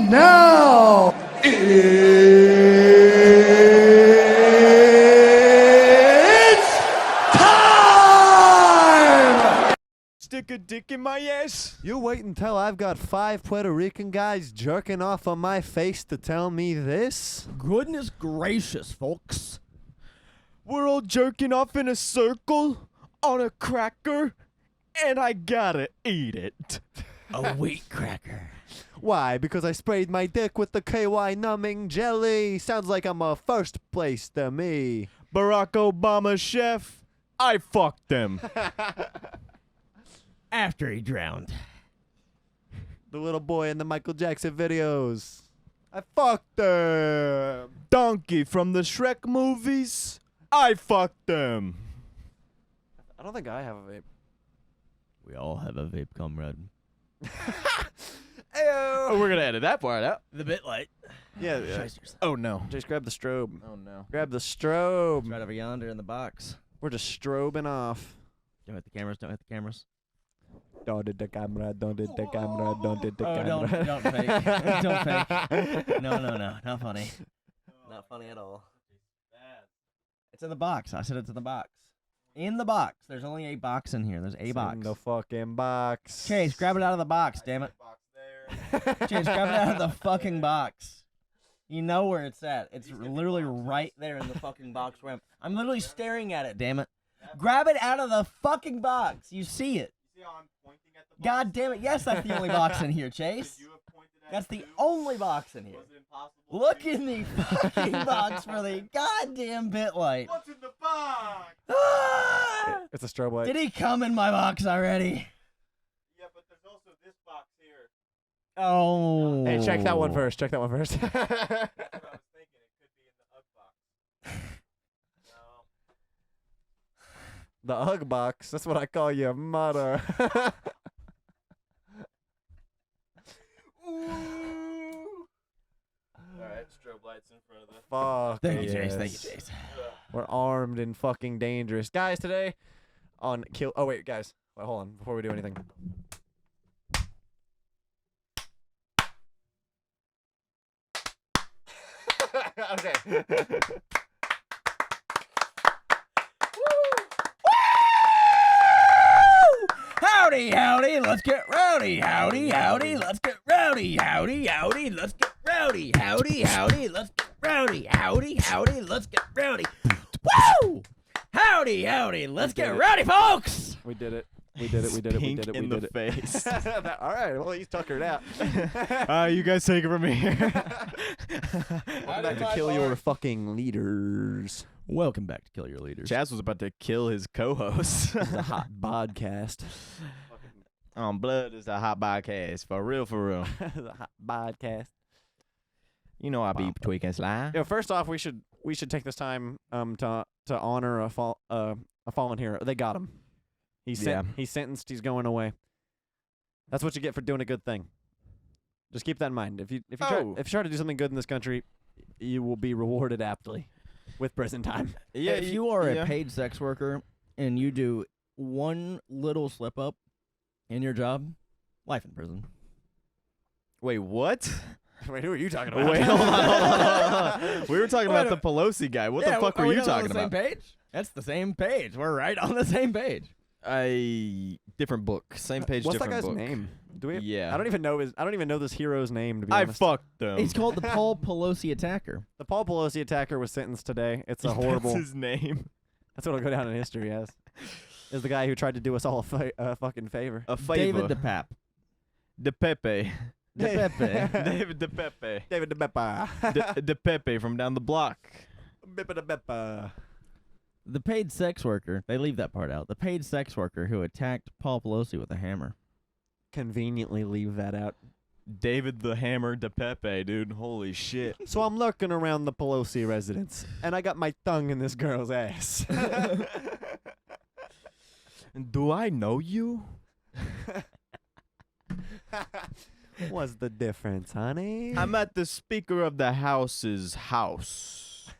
now, it's time! Stick a dick in my ass? You wait until I've got 5 Puerto Rican guys jerking off on my face to tell me this? Goodness gracious, folks. We're all jerking off in a circle on a cracker, and I gotta eat it. A wheat cracker. Why? Because I sprayed my dick with the KY numbing jelly. Sounds like I'm a first place to me. Barack Obama chef, I fucked him. After he drowned. The little boy in the Michael Jackson videos. I fucked him. Donkey from the Shrek movies, I fucked him. I don't think I have a vape. We all have a vape, comrade. Oh, we're gonna edit that part out. The bit light. Yeah. Oh no. Just grab the strobe. Oh no. Grab the strobe. Right over yonder in the box. We're just strobing off. Don't hit the cameras, don't hit the cameras. Don't hit the camera, don't hit the camera, don't hit the Oh, camera. don't fake. Don't fake. No, not funny. Not funny at all. It's in the box. I said it's in the box. In the box. There's only a box in here. There's a box. In the fucking box. Chase, grab it out of the box, damn it. Chase, grab it out of the fucking box. You know where it's at. It's literally right there in the fucking box. I'm literally staring at it, damn it. Grab it out of the fucking box. You see it. God damn it. Yes, that's the only box in here, Chase. That's the only box in here. Look in the fucking box for the goddamn bit light. What's in the box? Ah! It's a strobe light. Did he come in my box already? Yeah, but there's also this box here. Oh. Hey, check that one first. Check that one first. That's what I was thinking. It could be in the Ugg box. No. The Ugg box. That's what I call your mother. Alright, strobe lights in front of the... Fuck. Thank you, yes. Chase. Thank you, Chase. We're armed and fucking dangerous. Guys, today on Kill... Oh, wait, guys. Wait, hold on. Before we do anything. Okay. Howdy, howdy, let's get rowdy. Howdy, howdy, let's get rowdy. Howdy, howdy, let's get rowdy. Howdy, howdy, let's get rowdy. Howdy, howdy, let's get rowdy. Woo! Howdy, howdy, let's get rowdy, folks! We did it. We did it. We did it. We Pink did it. in We the did it. face. All right. Well, he's tuckered out. You guys take it from here. Welcome back to Kill Your Fucking Leaders. Welcome back to Kill Your Leaders. Chaz was about to kill his co-host. This is a hot podcast. Blood is a hot podcast. For real, for real. This is a hot podcast. You know I be tweaking sly. Yo, first off, we should take this time to honor a fallen hero. They got him. He's sentenced. He's going away. That's what you get for doing a good thing. Just keep that in mind. If you try to do something good in this country, you will be rewarded aptly with prison time. Yeah, if you are a paid sex worker and you do one little slip up in your job, life in prison. Wait, what? Wait, who are you talking about? Wait, hold on. We were talking about the Pelosi guy. What the fuck were you talking about? Same page? That's the same page. We're right on the same page. Different book, same page. What's that different guy's book. name? Do we? Yeah. I don't even know this hero's name. To be I honest, fucked them. It's called the Paul Pelosi attacker. the Paul Pelosi attacker was sentenced today. It's a horrible. That's his name. That's what'll go down in history as. Is the guy who tried to do us all a fucking favor. A favor. David DePap. De Pepe. DePepe. David De Pepe. David DeBeppa. De Pepe from down the block. Beppa. The paid sex worker, they leave that part out. The paid sex worker who attacked Paul Pelosi with a hammer. Conveniently leave that out. David the Hammer De Pepe, dude. Holy shit. So I'm lurking around the Pelosi residence, and I got my tongue in this girl's ass. Do I know you? What's the difference, honey? I'm at the Speaker of the House's house.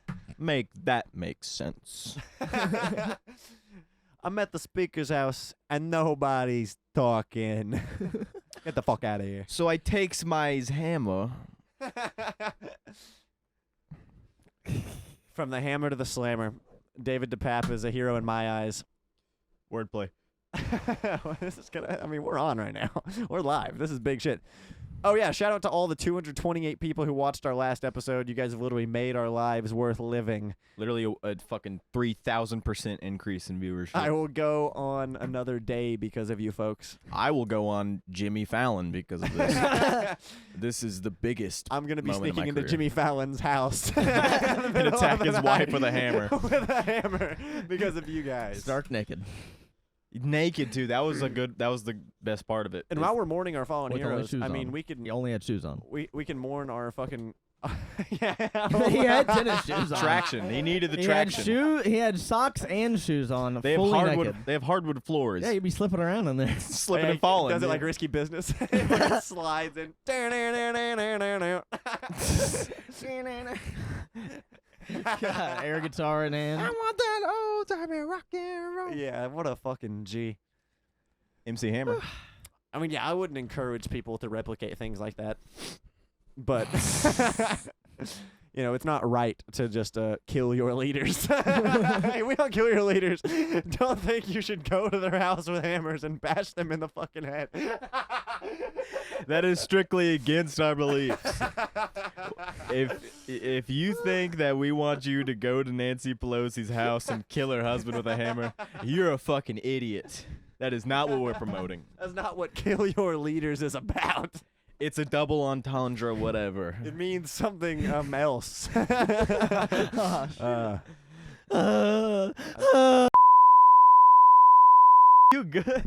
Make that make sense. I'm at the speaker's house, and nobody's talking. Get the fuck out of here. So I takes my hammer From the hammer to the slammer, David DePape is a hero in my eyes. Wordplay. I mean, we're on right now. We're live. This is big shit. Oh, yeah. Shout out to all the 228 people who watched our last episode. You guys have literally made our lives worth living. Literally a fucking 3,000% increase in viewership. I will go on another day because of you folks. I will go on Jimmy Fallon because of this. This is the biggest. I'm going to be moment of sneaking my into career. Jimmy Fallon's house. And attack his wife with a hammer. With a hammer because of you guys. Stark naked. Naked too. That was the best part of it. And while we're mourning our fallen With only heroes, shoes I mean, on. we can He only had shoes on. we can mourn our fucking yeah. He had tennis shoes on. traction. He needed the He traction. He had socks and shoes on. They have fully hardwood. naked. They have hardwood floors. Yeah, you'd be slipping around in there. Slipping Hey, and falling. Does it yeah. like risky business? It slides in. Got air guitar in hand. want that old timey rock and roll. Yeah, what a fucking G. MC Hammer. I mean, yeah, I wouldn't encourage people to replicate things like that, but you know, it's not right to just kill your leaders. Hey, we don't kill your leaders. Don't think you should go to their house with hammers and bash them in the fucking head. That is strictly against our beliefs. If you think that we want you to go to Nancy Pelosi's house and kill her husband with a hammer, you're a fucking idiot. That is not what we're promoting. That's not what kill your leaders is about. It's a double entendre, whatever. It means something else. You good?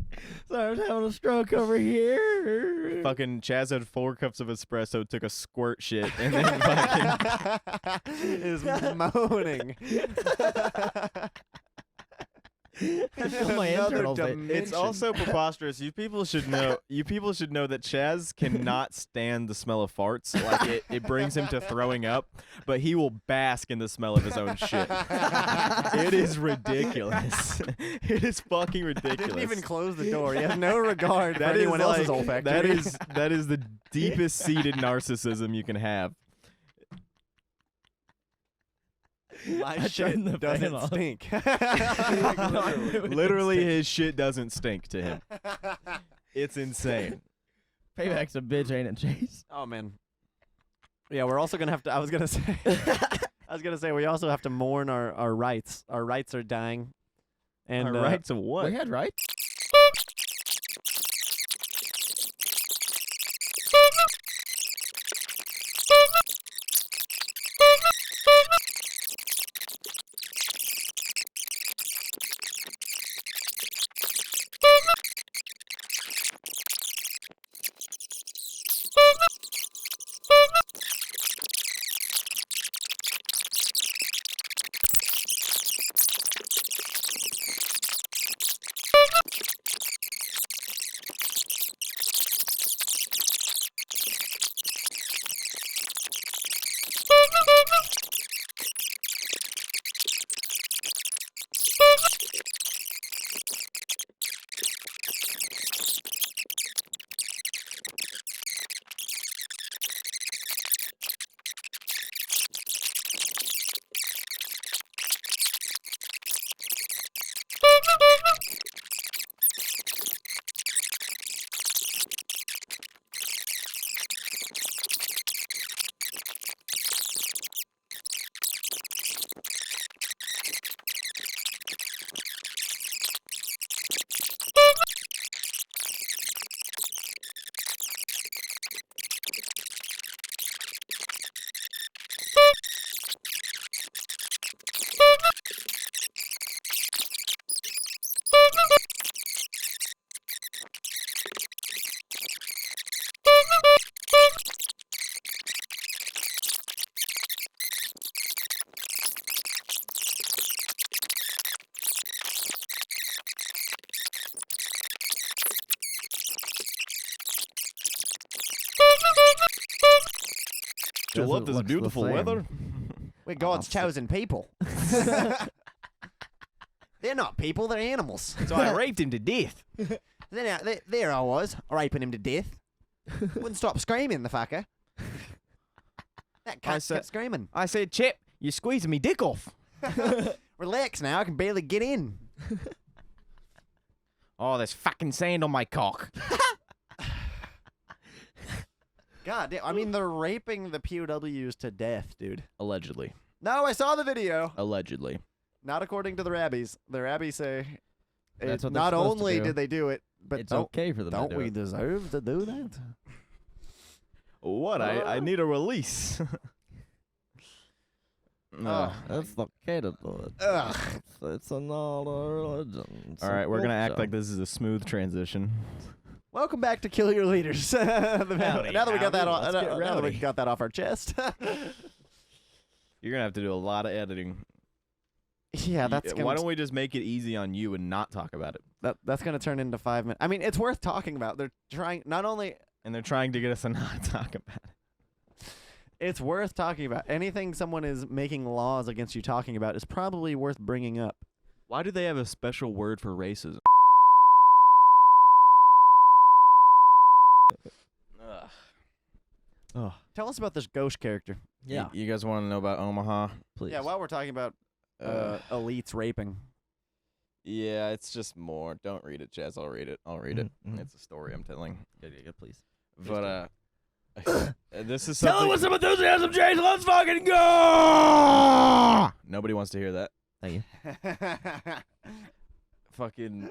Sorry, I was having a stroke over here. Fucking Chaz had 4 cups of espresso, took a squirt shit, and then fucking is moaning. I feel my Another internals. it's also preposterous. You people should know that Chaz cannot stand the smell of farts. Like it brings him to throwing up, but he will bask in the smell of his own shit. It is ridiculous. It is fucking ridiculous. Didn't even close the door. He has no regard That for is anyone else's like- olfactory. that is the deepest seated narcissism you can have. My turned the shit fan doesn't off. stink. Literally, his shit doesn't stink to him. It's insane. Payback's a bitch, ain't it, Chase? Oh man. Yeah, we're also gonna have to. I was gonna say we also have to mourn our rights. Our rights are dying. And Our rights of what? We had right. You love this beautiful weather. We're God's chosen people. They're not people, they're animals. So I raped him to death. There I was, raping him to death. Wouldn't stop screaming, the fucker. That I cat said- kept screaming. I said, Chip, you're squeezing me dick off. Relax now. I can barely get in. Oh, there's fucking sand on my cock. God damn. I mean, they're raping the POWs to death, dude. Allegedly. No, I saw the video. Allegedly. Not according to the rabbies. The rabbies say That's what they're not supposed to only do. did they do it, but It's don't, okay for them don't to do we it. deserve to do that? What? I need a release. Oh. That's okay to do it. Ugh. It's another religion. It's All a right, we're gonna act culture. like this is a smooth transition. Welcome back to Kill Your Leaders. now that we got that howdy. Let's get now that we rowdy. got that off our chest. You're gonna have to do a lot of editing. yeah, that's Why don't we just make it easy on you and not talk about it? that's gonna turn into 5 minutes. I mean, it's worth talking about. They're trying not only And they're trying to get us to not talk about it. it's worth talking about. Anything someone is making laws against you talking about is probably worth bringing up. Why do they have a special word for racism? Oh, Tell us about this ghost character. Yeah, You guys want to know about Omaha? please. Yeah, while we're talking about elites raping. Yeah, it's just more. Don't read it, Chaz. I'll read it. Mhm. It's a story I'm telling. Good, please. But this is Tell something. it with some enthusiasm, James. Let's fucking go! Nobody wants to hear that. Thank you. Fucking.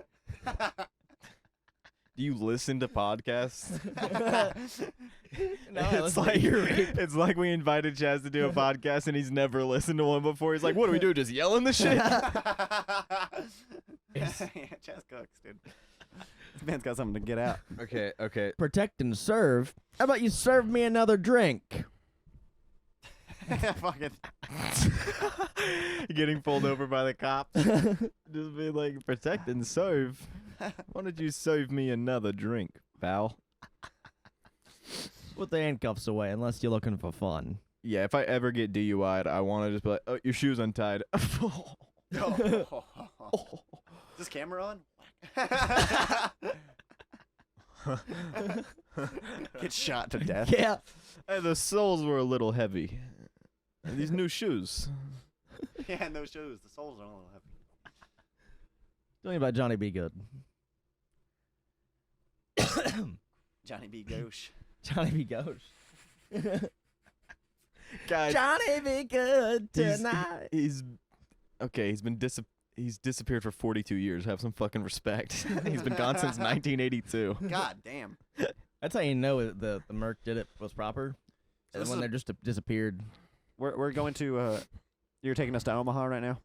Do you listen to podcasts? It's like we invited Chaz to do a podcast and he's never listened to one before. He's like, "What do we do? Just yell in the shit?" Chaz cooks, dude. This man's got something to get out. Okay. Protect and serve. How about you serve me another drink? Fucking. Getting pulled over by the cops. Just be like, protect and serve. Why don't you serve me another drink, pal? Put the handcuffs away unless you're looking for fun. Yeah, if I ever get DUI'd, I want to just be like, "Oh, your shoe's untied." Is this camera on? Get shot to death. Yeah. Hey, the soles were a little heavy. And these new shoes. Yeah, and those shoes, the soles are a little heavy. Tell me about Johnny B. Good. Johnny B. Gauche. Johnny B. Ghost. Guys, Johnny B. Good tonight. he's okay. He's disappeared for 42 years. Have some fucking respect. He's been gone since 1982. God damn. That's how you know the Merc did it was proper. So And this when is- they just disappeared. We're going to you're taking us to Omaha right now?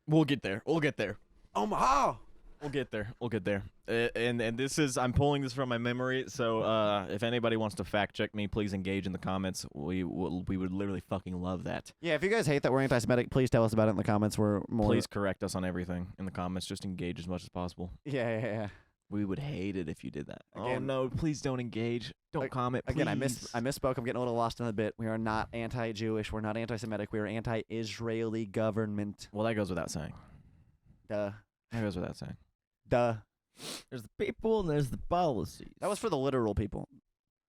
We'll get there. Omaha. We'll get there. And this is, I'm pulling this from my memory. So if anybody wants to fact check me, please engage in the comments. We would literally fucking love that. Yeah, if you guys hate that we're anti-Semitic, please tell us about it in the comments. We're more. Please correct us on everything in the comments. Just engage as much as possible. Yeah. We would hate it if you did that. Oh Again- no, please don't engage. Don't comment. Please. Again, I misspoke. I'm getting a little lost in the bit. We are not anti-Jewish. We're not anti-Semitic. We are anti-Israeli government. Well, that goes without saying. Duh. That There's the people and there's the policies. That was for the literal people.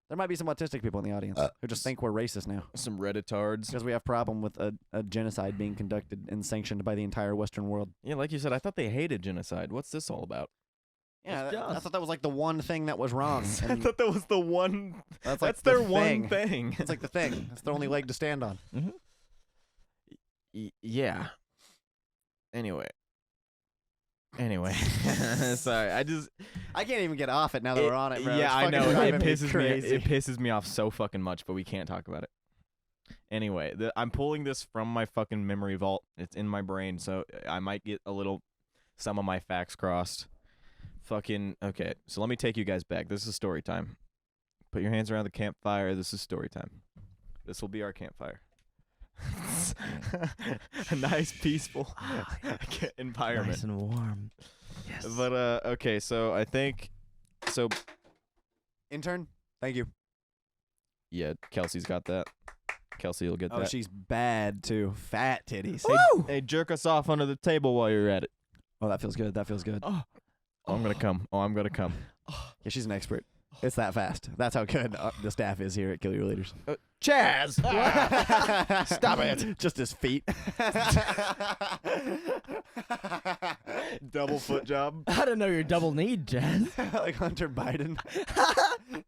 There might be some autistic people in the audience who just think we're racist now Some Redditards. because we have problem with a genocide being conducted and sanctioned by the entire Western world. Yeah, like you said, I thought they hated genocide. What's this all about? Yeah, It's I just. thought that was like the one thing that was wrong. I and thought that was the one. that's like That's their the one thing. thing. It's like the thing. It's the only leg to stand on. Yeah. Anyway. Sorry, I can't even get off it now that we're on it, bro. Yeah, It's I fucking know. It driving me pisses crazy. It pisses me off so fucking much, but we can't talk about it. Anyway, I'm pulling this from my fucking memory vault. It's in my brain, so I might get some of my facts crossed. Fucking okay. So let me take you guys back. This is story time. Put your hands around the campfire. This is story time. This will be our campfire. A nice, peaceful environment. Nice and warm. Yes. But okay, so I think Intern, thank you. yeah, Kelsey's got that. Kelsey will get Oh, that. she's bad too. Fat titties. Hey, jerk us off under the table while you're at it. Oh, that feels good. That feels good. Oh, I'm gonna come. Oh, I'm gonna come. Yeah, she's an expert. It's that fast. That's how good the staff is here at Kill Your Leaders. Chaz! Stop it! Just his feet. Double foot job. I didn't know you're double kneed, Jazz. Like Hunter Biden.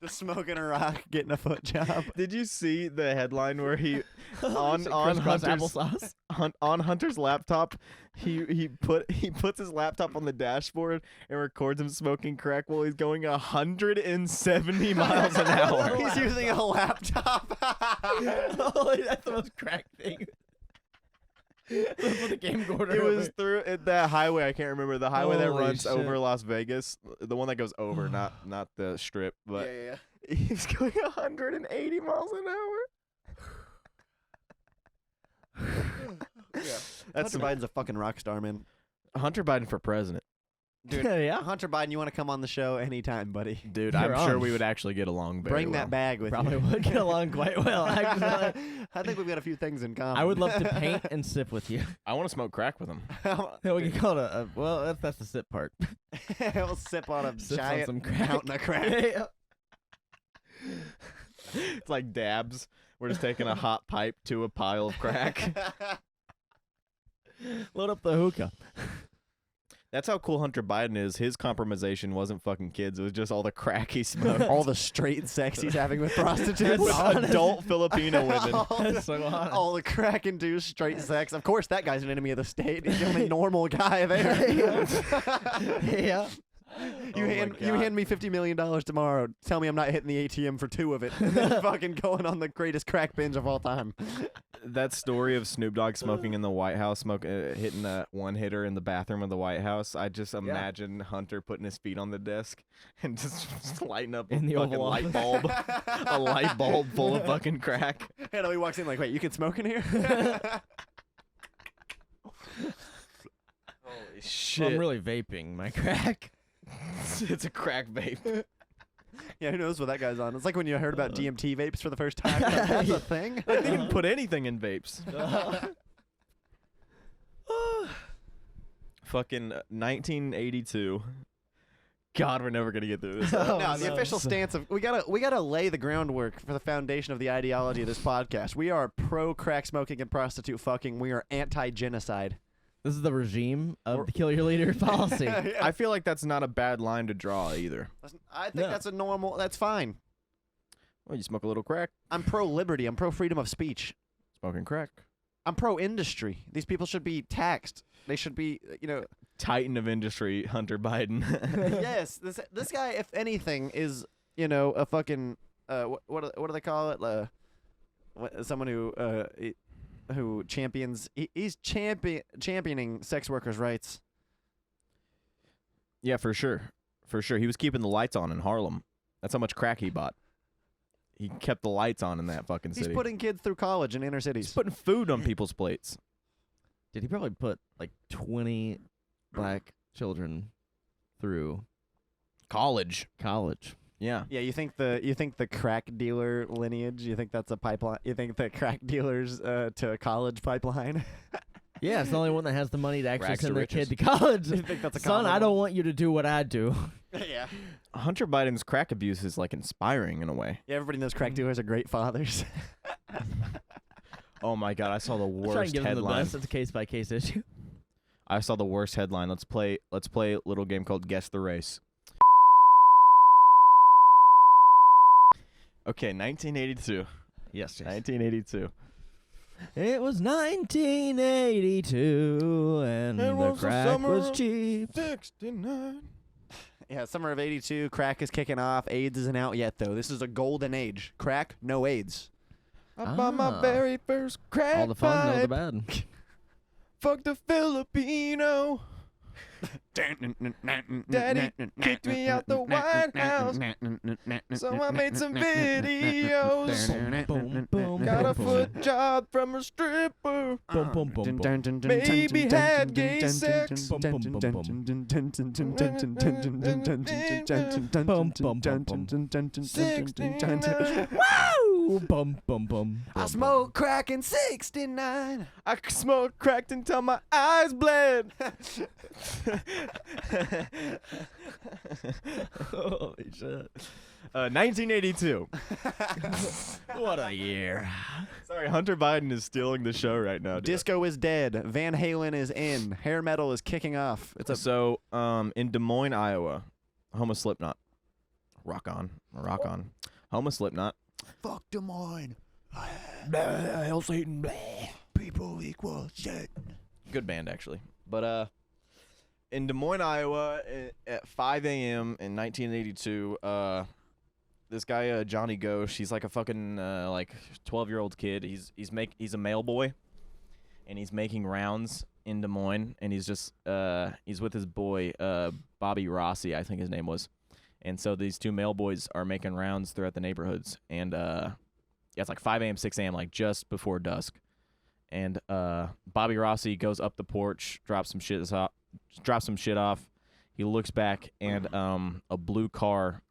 Just smoking a rock, getting a foot job. Did you see the headline where he on Crisscross Hunter's applesauce. on Hunter's laptop, he puts his laptop on the dashboard and records him smoking crack while he's going 170 miles an hour. He's using a laptop. Holy, that's the most crack thing. Put the game recorder It was over. through that highway. I can't remember the highway that Holy runs shit. over Las Vegas, the one that goes over, not the strip. But yeah. he's going 180 miles an hour. That's Hunter Biden's a fucking rock star, man. Hunter Biden for president. Dude, Yeah. Hunter Biden, you want to come on the show anytime, buddy. Dude, You're I'm sure on. we would actually get along very Bring well. that bag with Probably you. would get along quite well, actually. I think we've got a few things in common. I would love to paint and sip with you. I want to smoke crack with him. Yeah, we can call it a well, that's the sip part. We'll sip on a Sip on giant some crack. mountain of crack. Yeah. It's like dabs. We're just taking a hot pipe to a pile of crack. Load up the hookah. That's how cool Hunter Biden is. His compromisation wasn't fucking kids. It was just all the crack he smoked. All the straight sex he's having with prostitutes. with honest. adult Filipino women. That's so honest. All the crack-induced straight sex. Of course, that guy's an enemy of the state. He's the only normal guy there. Yeah. You Oh my hand me $50 million tomorrow. Tell me I'm not hitting the ATM for 2 of it. And then fucking going on the greatest crack binge of all time. That story of Snoop Dogg smoking in the White House, hitting a one-hitter in the bathroom of the White House. I just imagine Hunter putting his feet on the desk and just lighting up In the a fucking Oval light Office. bulb. A light bulb full of fucking crack. And he walks in like, wait, you can smoke in here? Holy So shit. I'm really vaping my crack. It's a crack vape. Yeah, who knows what that guy's on? It's like when you heard about DMT vapes for the first time. Like, that's a thing? They can put anything in vapes. Fucking 1982. God, we're never gonna get through this. Oh, No, the no. official stance of we gotta lay the groundwork for the foundation of the ideology of this podcast. We are pro crack smoking and prostitute fucking. We are anti genocide. This is the regime of the kill your leader policy. I feel like that's not a bad line to draw either. I think No. that's a normal. That's fine. Well, you smoke a little crack, I'm pro liberty. I'm pro freedom of speech. smoking crack. I'm pro industry. These people should be taxed. They should be, Titan of industry, Hunter Biden. yes. This guy, if anything, is a fucking what do they call it? Someone who champions. He's championing sex workers' rights. Yeah, for sure. For sure. He was keeping the lights on in Harlem. That's how much crack he bought. He kept the lights on in that fucking He's city. putting kids through college in inner He's cities. putting food on people's plates. Did he probably put like 20 black children through College. college? Yeah. Yeah, you think the crack dealer lineage? You think that's a pipeline? You think the crack dealers to college pipeline? Yeah, it's the only one that has the money to actually Rags to send their riches. kid to college. You think that's a Son, common I don't one? want you to do what I do. Yeah. Hunter Biden's crack abuse is like inspiring in a way. Yeah, everybody knows crack dealers are great fathers. Oh my god, I saw the Let's try and worst give them the headline. best. It's a case by case issue. I saw the worst headline. Let's play a little game called Guess the Race. Okay, 1982. Yes, Jason. 1982. It was 1982, and It the was the crack summer was of- cheap. 69. Yeah, summer of '82, crack is kicking off. AIDS isn't out yet, though. This is a golden age. Crack, no AIDS. I bought my Ah. very first crack All the fun, no the pipe. bad. Fucked a Filipino. Daddy kicked me out the White House, so I made some videos. Boom, boom, Got a boom, foot job from a stripper. boom, boom, boom, boom. Maybe had gay sex. Boom, boom, boom, boom. Boom, boom, boom, boom. 69. Ooh, bum bum bum. I smoke crack in 69. I smoked cracked until my eyes bled. Holy shit! 1982. What a year! Sorry, Hunter Biden is stealing the show right now. Dude. Disco is dead. Van Halen is in. Hair metal is kicking off. It's a So, in Des Moines, Iowa, home of Slipknot. Rock on. Home of Slipknot. fuck Des Moines. Hell Satan. People equal shit. Good band, actually. But in Des Moines, Iowa, at 5 a.m. in 1982, this guy Johnny Ghosh, he's like a fucking like 12-year-old kid. He's a mail boy, and he's making rounds in Des Moines, and he's with his boy Bobby Rossi, I think his name was. And so these two mail boys are making rounds throughout the neighborhoods, and yeah, it's like 5 a.m., 6 a.m., like just before dusk. And Bobby Rossi goes up the porch, drops some shit off. He looks back, and a blue car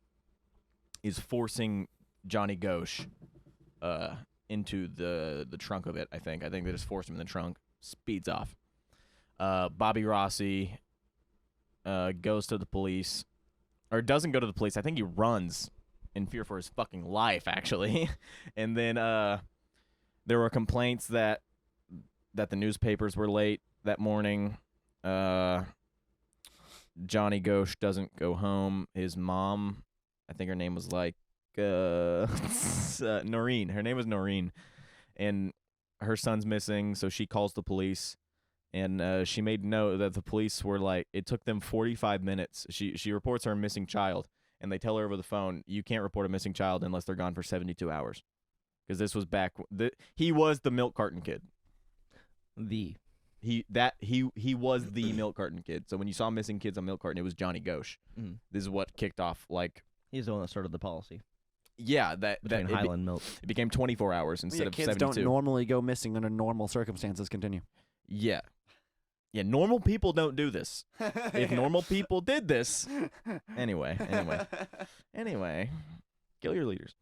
is forcing Johnny Ghosh into the trunk of it. I think they just forced him in the trunk. Speeds off. Bobby Rossi goes to the police, or doesn't go to the police. I think he runs in fear for his fucking life, actually. And then there were complaints that the newspapers were late that morning. Johnny Ghosh doesn't go home. His mom, I think her name was like Noreen. Her name was Noreen. And her son's missing, so she calls the police. And she made note that the police were like, it took them 45 minutes. She reports her missing child, and they tell her over the phone, you can't report a missing child unless they're gone for 72 hours. Because this was back, he was the milk carton kid. He was the milk carton kid. So when you saw missing kids on milk carton, it was Johnny Ghosh. Mm. This is what kicked off, like, He's the one that started the policy. yeah, that Between Highland Milk. it became 24 hours instead of kids 72. don't normally go missing under normal circumstances. Continue. Yeah. Yeah, normal people don't do this. If normal people did this, anyway, kill your leaders.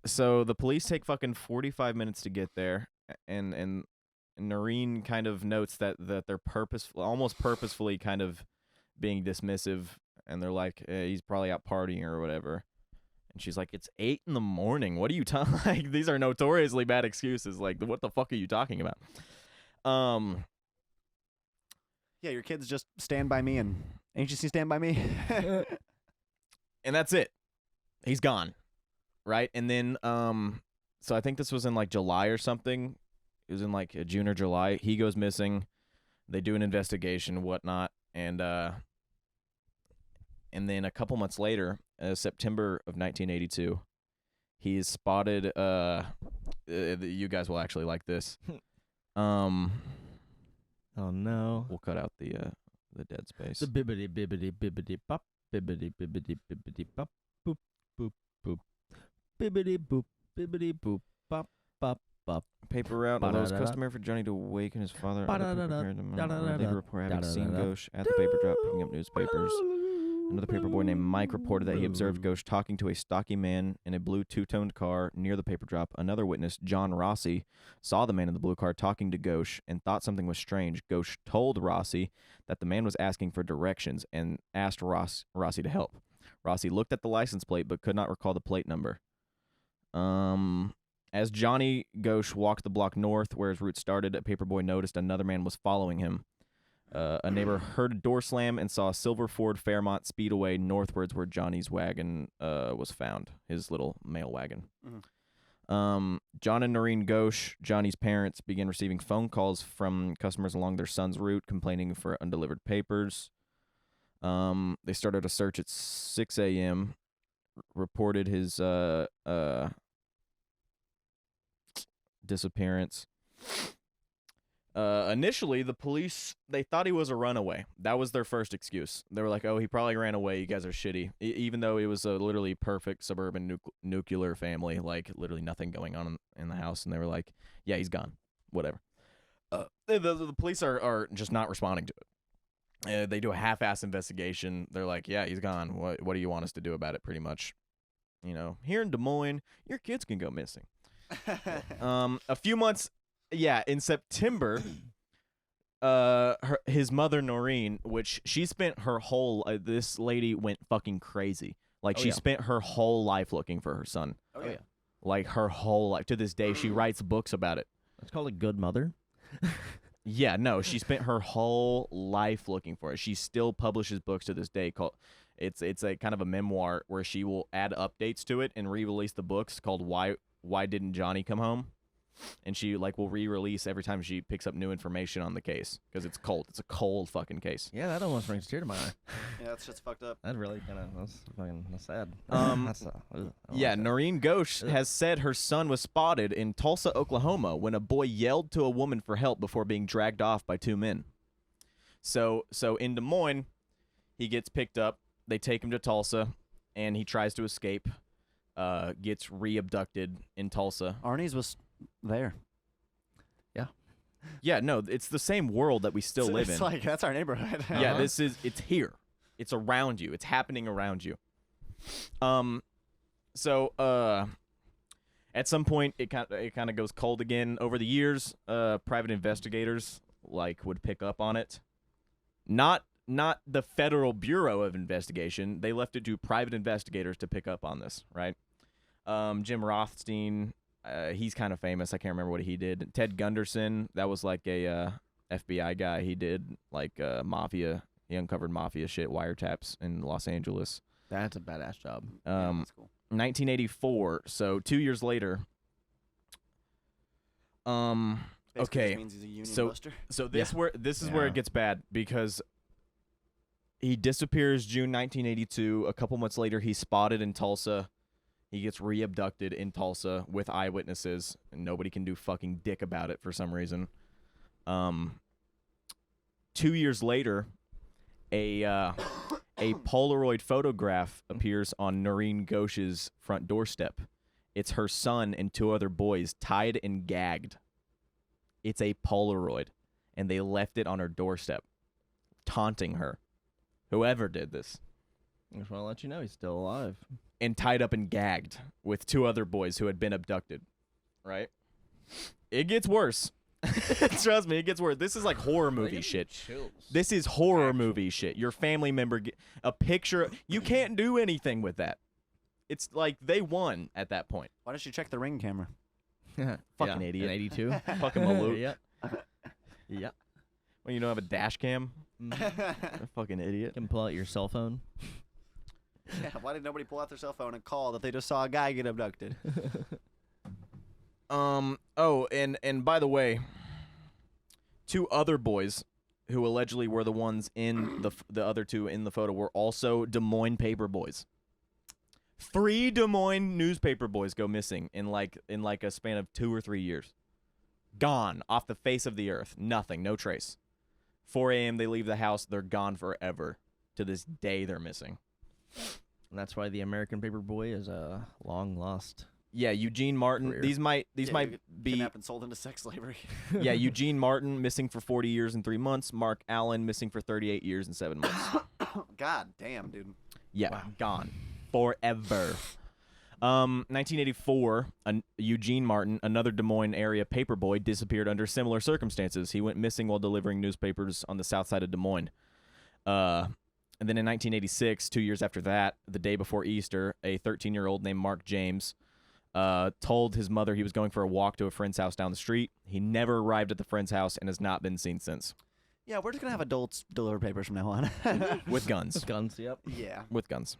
So the police take fucking 45 minutes to get there, and Noreen kind of notes that they're almost purposefully kind of being dismissive, and they're like, he's probably out partying or whatever. And she's like, it's 8 a.m. What are you talking? Like, these are notoriously bad excuses. Like, what the fuck are you talking about? Yeah, your kids just Stand By Me and Ain't You Seen Stand By Me? And that's it. He's gone, right? And then, so I think this was in like July or something. It was in like June or July. He goes missing. They do an investigation, whatnot, and then a couple months later, September of 1982, he is spotted. You guys will actually like this. Oh no. We'll cut out the dead space. The bibbity bibbity bibbity bop, bibbity bibbity bibbity bop, boop boop boop, bibbity boop, bibbity boop, bop bop bop. Paper route allows customary for Johnny to awaken his father. Later report having seen Ghosh at the paper drop picking up newspapers. Another paper boy named Mike reported that he observed Ghosh talking to a stocky man in a blue two-toned car near the paper drop. Another witness, John Rossi, saw the man in the blue car talking to Ghosh and thought something was strange. Ghosh told Rossi that the man was asking for directions and asked Rossi to help. Rossi looked at the license plate but could not recall the plate number. As Johnny Ghosh walked the block north where his route started, a paper boy noticed another man was following him. A neighbor heard a door slam and saw a silver Ford Fairmont speed away northwards where Johnny's wagon was found, his little mail wagon. Mm-hmm. John and Noreen Ghosh, Johnny's parents, began receiving phone calls from customers along their son's route complaining for undelivered papers. They started a search at 6 a.m., reported his disappearance. Initially, the police, they thought he was a runaway. That was their first excuse. They were like, oh, he probably ran away. You guys are shitty. Even though it was a literally perfect suburban nuclear family, like literally nothing going on in the house. And they were like, yeah, he's gone. Whatever. The police are just not responding to it. They do a half-ass investigation. They're like, yeah, he's gone. What do you want us to do about it, pretty much? You know, here in Des Moines, your kids can go missing. A few months, in September, his mother Noreen, which she spent her whole this lady went fucking crazy. Like she spent her whole life looking for her son. Oh yeah. Like her whole life. To this day, she writes books about it. That's called a good mother. Yeah, no, she spent her whole life looking for it. She still publishes books to this day. Called it's a kind of a memoir where she will add updates to it and re-release the books called Why Didn't Johnny Come Home? And she will re-release every time she picks up new information on the case because it's cold. It's a cold fucking case. Yeah, that almost brings a tear to my eye. Yeah, that's just fucked up. That really that's sad. Noreen Ghosh has said her son was spotted in Tulsa, Oklahoma, when a boy yelled to a woman for help before being dragged off by two men. So in Des Moines, he gets picked up. They take him to Tulsa, and he tries to escape. Gets re-abducted in Tulsa. Arnie's was there. Yeah, no, it's the same world that we still live in. It's like, that's our neighborhood. Yeah, it's here. It's around you. It's happening around you. At some point it kind of goes cold again. Over the years, private investigators would pick up on it. Not the Federal Bureau of Investigation. They left it to private investigators to pick up on this, right? Jim Rothstein, he's kind of famous. I can't remember what he did. Ted Gunderson, that was like a FBI guy. He did mafia. He uncovered mafia shit, wiretaps in Los Angeles. That's a badass job. That's cool. 1984. So 2 years later. Basically Okay. just means he's a union buster. So this is where it gets bad because he disappears June 1982. A couple months later, he's spotted in Tulsa. He gets re-abducted in Tulsa with eyewitnesses, and nobody can do fucking dick about it for some reason. 2 years later, a Polaroid photograph appears on Noreen Ghosh's front doorstep. It's her son and two other boys tied and gagged. It's a Polaroid, and they left it on her doorstep, taunting her. Whoever did this. I just want to let you know he's still alive. And tied up and gagged with two other boys who had been abducted. Right? It gets worse. Trust me, it gets worse. This is like horror movie shit. Chills. This is horror movie shit. Your family member a picture. You can't do anything with that. It's like they won at that point. Why don't you check the Ring camera? Fucking idiot. In 82. Fucking maloot. Yep. Yep. Well, you don't have a dash cam. Fucking idiot. You can pull out your cell phone. Yeah, why did nobody pull out their cell phone and call that they just saw a guy get abducted? Oh, and by the way, two other boys who allegedly were the ones in the other two in the photo were also Des Moines paper boys. 3 Des Moines newspaper boys go missing in like a span of 2 or 3 years. Gone off the face of the earth. Nothing, no trace. 4 a.m. they leave the house, they're gone forever. To this day they're missing. And that's why the American Paperboy is a long lost. Yeah, Eugene Martin. Career. These might be Kidnapped and sold into sex slavery. yeah, Eugene Martin missing for 40 years and 3 months. Mark Allen missing for 38 years and 7 months. God damn, dude. Yeah, gone forever. 1984, Eugene Martin, another Des Moines area paperboy, disappeared under similar circumstances. He went missing while delivering newspapers on the south side of Des Moines. And then in 1986, 2 years after that, the day before Easter, a 13-year-old named Mark James told his mother he was going for a walk to a friend's house down the street. He never arrived at the friend's house and has not been seen since. Yeah, we're just going to have adults deliver papers from now on. With guns. With guns, yep. Yeah. With guns.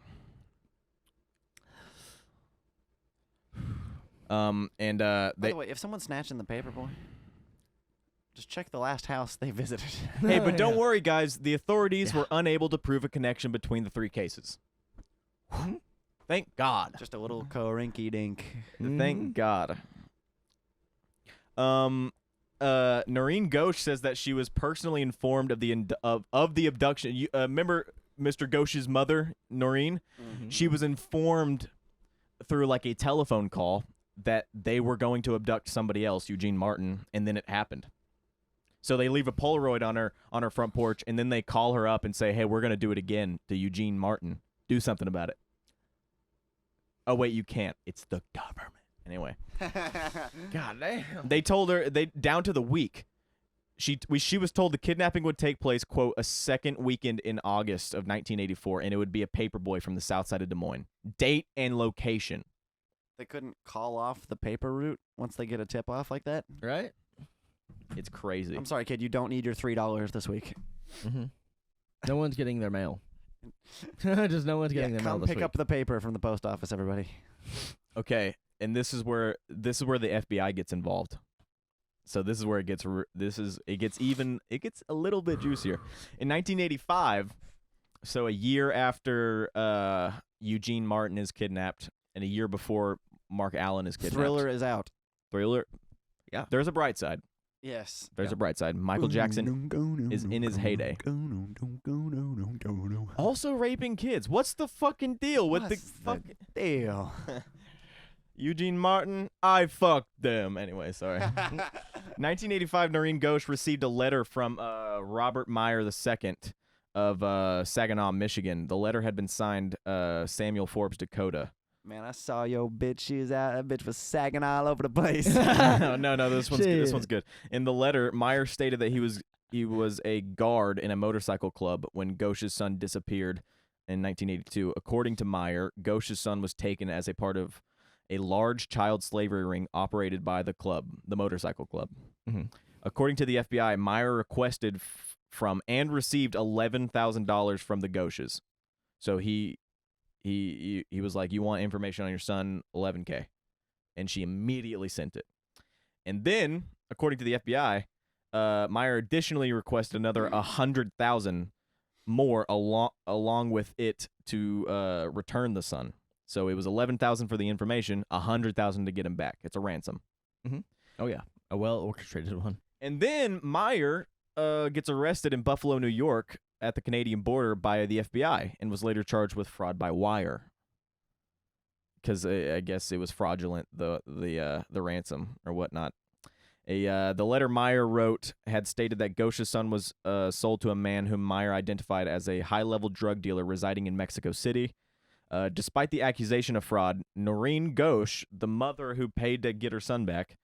By the way, if someone's snatching the paper boy, just check the last house they visited. Hey, but don't worry, guys. The authorities were unable to prove a connection between the 3 cases. Thank God. Just a little co-rinky-dink. Thank God. Noreen Ghosh says that she was personally informed of the abduction. You remember Mr. Ghosh's mother, Noreen? Mm-hmm. She was informed through like a telephone call that they were going to abduct somebody else, Eugene Martin, and then it happened. So they leave a Polaroid on her front porch, and then they call her up and say, "Hey, we're going to do it again to Eugene Martin. Do something about it." Oh wait, you can't. It's the government. Anyway, God damn. they told her down to the week. She was told the kidnapping would take place, quote, a second weekend in August of 1984, and it would be a paperboy from the south side of Des Moines. Date and location. They couldn't call off the paper route once they get a tip off like that. Right? It's crazy. I'm sorry, kid. You don't need your $3 this week. Mm-hmm. No one's getting their mail. Just no one's getting their mail Come this pick week. up the paper from the post office, everybody. Okay, and this is where the FBI gets involved. So this is where it gets it gets a little bit juicier. In 1985, so a year after Eugene Martin is kidnapped, and a year before Mark Allen is kidnapped. Thriller is out. Thriller. Yeah. There's a bright side. Yes. There's a bright side. Michael Jackson is in his heyday. Also raping kids. What's the fucking deal with the fucking deal? Eugene Martin? I fucked them. Anyway, sorry. 1985, Noreen Ghosh received a letter from Robert Meyer II of Saginaw, Michigan. The letter had been signed Samuel Forbes, Dakota. Man, I saw your bitch. She was out. That bitch was sagging all over the place. No. This one's good. This one's good. In the letter, Meyer stated that he was a guard in a motorcycle club when Ghosh's son disappeared in 1982. According to Meyer, Ghosh's son was taken as a part of a large child slavery ring operated by the club, the motorcycle club. Mm-hmm. According to the FBI, Meyer requested from and received $11,000 from the Ghosh's. So he was like, you want information on your son, $11K. And she immediately sent it. And then, according to the FBI, Meyer additionally requested another $100,000 more along with it to return the son. So it was $11,000 for the information, $100,000 to get him back. It's a ransom. Mm-hmm. Oh yeah, a well-orchestrated one. And then Meyer gets arrested in Buffalo, New York, at the Canadian border by the FBI, and was later charged with fraud by wire. Because I guess it was fraudulent, the ransom or whatnot. The letter Meyer wrote had stated that Ghosh's son was sold to a man whom Meyer identified as a high-level drug dealer residing in Mexico City. Despite the accusation of fraud, Noreen Ghosh, the mother who paid to get her son back,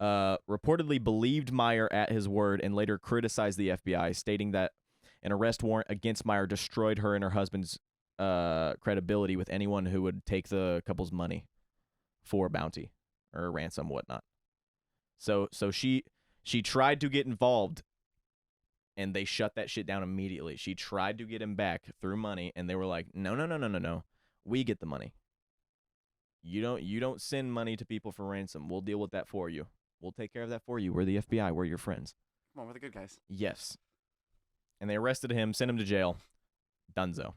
reportedly believed Meyer at his word and later criticized the FBI, stating that an arrest warrant against Meyer destroyed her and her husband's credibility with anyone who would take the couple's money for a bounty or a ransom, whatnot. So she tried to get involved, and they shut that shit down immediately. She tried to get him back through money, and they were like, no. We get the money. You don't send money to people for ransom. We'll deal with that for you. We'll take care of that for you. We're the FBI. We're your friends. Come on, we're the good guys. Yes. And they arrested him, sent him to jail. Dunzo.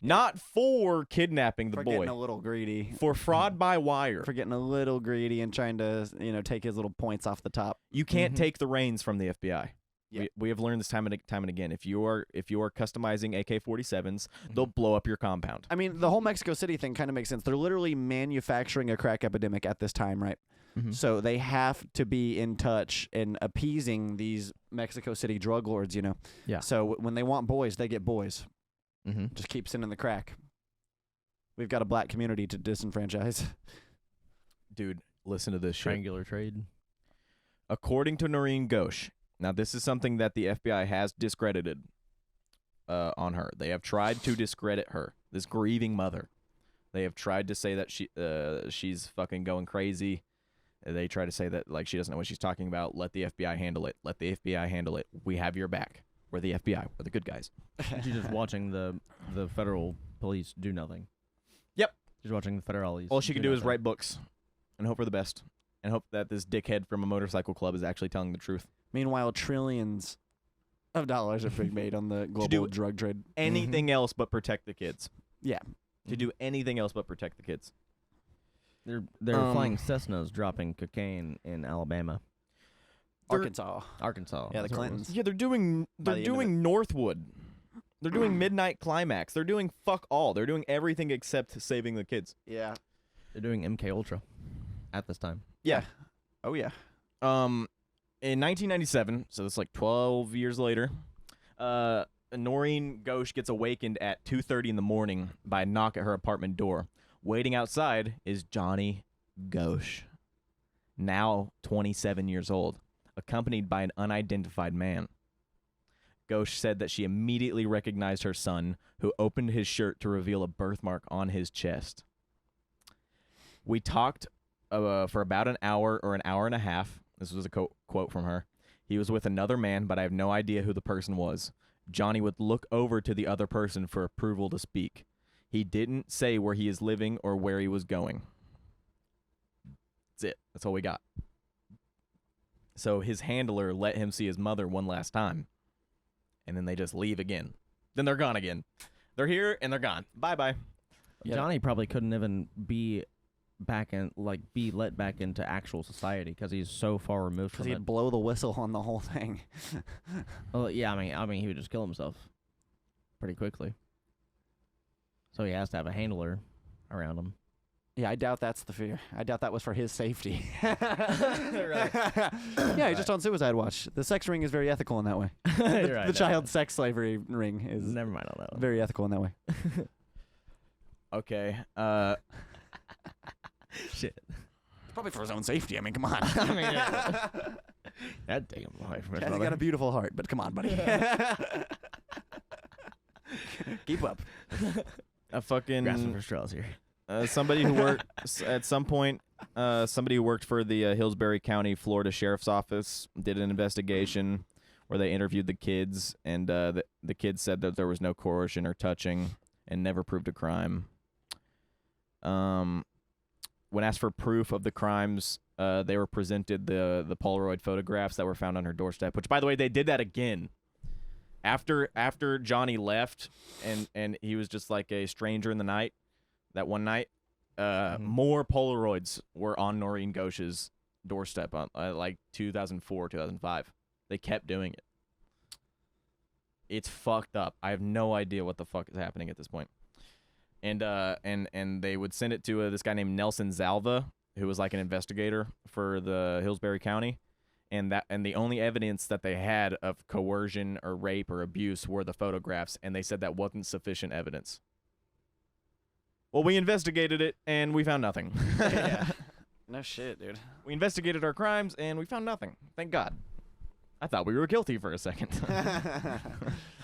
Not for kidnapping the For boy. getting a little greedy. For fraud by wire. For getting a little greedy and trying to, take his little points off the top. You can't take the reins from the FBI. Yeah. We have learned this time and again. If you are customizing AK-47s, they'll blow up your compound. I mean, the whole Mexico City thing kind of makes sense. They're literally manufacturing a crack epidemic at this time, right? Mm-hmm. So they have to be in touch and appeasing these Mexico City drug lords, Yeah. So when they want boys, they get boys. Mm-hmm. Just keep sending the crack. We've got a black community to disenfranchise. Dude, listen to this shit. Triangular trade. According to Noreen Ghosh, now this is something that the FBI has discredited on her. They have tried to discredit her, this grieving mother. They have tried to say that she's fucking going crazy. They try to say that she doesn't know what she's talking about. Let the FBI handle it. Let the FBI handle it. We have your back. We're the FBI. We're the good guys. She's just watching the federal police do nothing. Yep. She's watching the federales. All she can do is write books and hope for the best and hope that this dickhead from a motorcycle club is actually telling the truth. Meanwhile, trillions of dollars are being made on the global drug trade. Anything else but protect the kids. Yeah. To do anything else but protect the kids. They're flying Cessnas dropping cocaine in Alabama. Arkansas. Yeah, the Clintons. Yeah, they're doing Northwood. They're doing Midnight Climax. They're doing fuck all. They're doing everything except saving the kids. Yeah. They're doing MK Ultra at this time. Yeah. Oh yeah. In 1997, so that's 12 years later, Noreen Ghosh gets awakened at 2:30 in the morning by a knock at her apartment door. Waiting outside is Johnny Ghosh, now 27 years old, accompanied by an unidentified man. Ghosh said that she immediately recognized her son, who opened his shirt to reveal a birthmark on his chest. We talked for about an hour or an hour and a half. This was a quote from her. He was with another man, but I have no idea who the person was. Johnny would look over to the other person for approval to speak. He didn't say where he is living or where he was going. That's it. That's all we got. So his handler let him see his mother one last time, and then they just leave again. Then they're gone again. They're here and they're gone. Bye-bye. Yeah. Johnny probably couldn't even be let back into actual society because he's so far removed Because from it. he'd blow the whistle on the whole thing. Well, yeah, I mean, he would just kill himself pretty quickly. So he has to have a handler around him. Yeah, I doubt that's the fear. I doubt that was for his safety. Right. Yeah, he's just on suicide watch. The sex ring is very ethical in that way. The child sex slavery ring is Never mind on that one. very ethical in that way. Okay. Shit. Probably for his own safety. I mean, come on. I mean, yeah. That'd take him away from his He's mother. got a beautiful heart, but come on, buddy. Keep up. A fucking Grasping for straws here. somebody who worked at some point. Somebody who worked for the Hillsbury County, Florida Sheriff's Office did an investigation where they interviewed the kids, and the kids said that there was no coercion or touching, and never proved a crime. When asked for proof of the crimes, they were presented the Polaroid photographs that were found on her doorstep. Which, by the way, they did that again. After Johnny left, and he was just like a stranger in the night. That one night, more Polaroids were on Noreen Ghosh's doorstep on like 2004, 2005. They kept doing it. It's fucked up. I have no idea what the fuck is happening at this point. And they would send it to this guy named Nelson Zalva, who was like an investigator for the Hillsbury County, and the only evidence that they had of coercion or rape or abuse were the photographs, and they said that wasn't sufficient evidence. Well, we investigated it and we found nothing. Yeah. No shit, dude. We investigated our crimes and we found nothing. Thank God. I thought we were guilty for a second.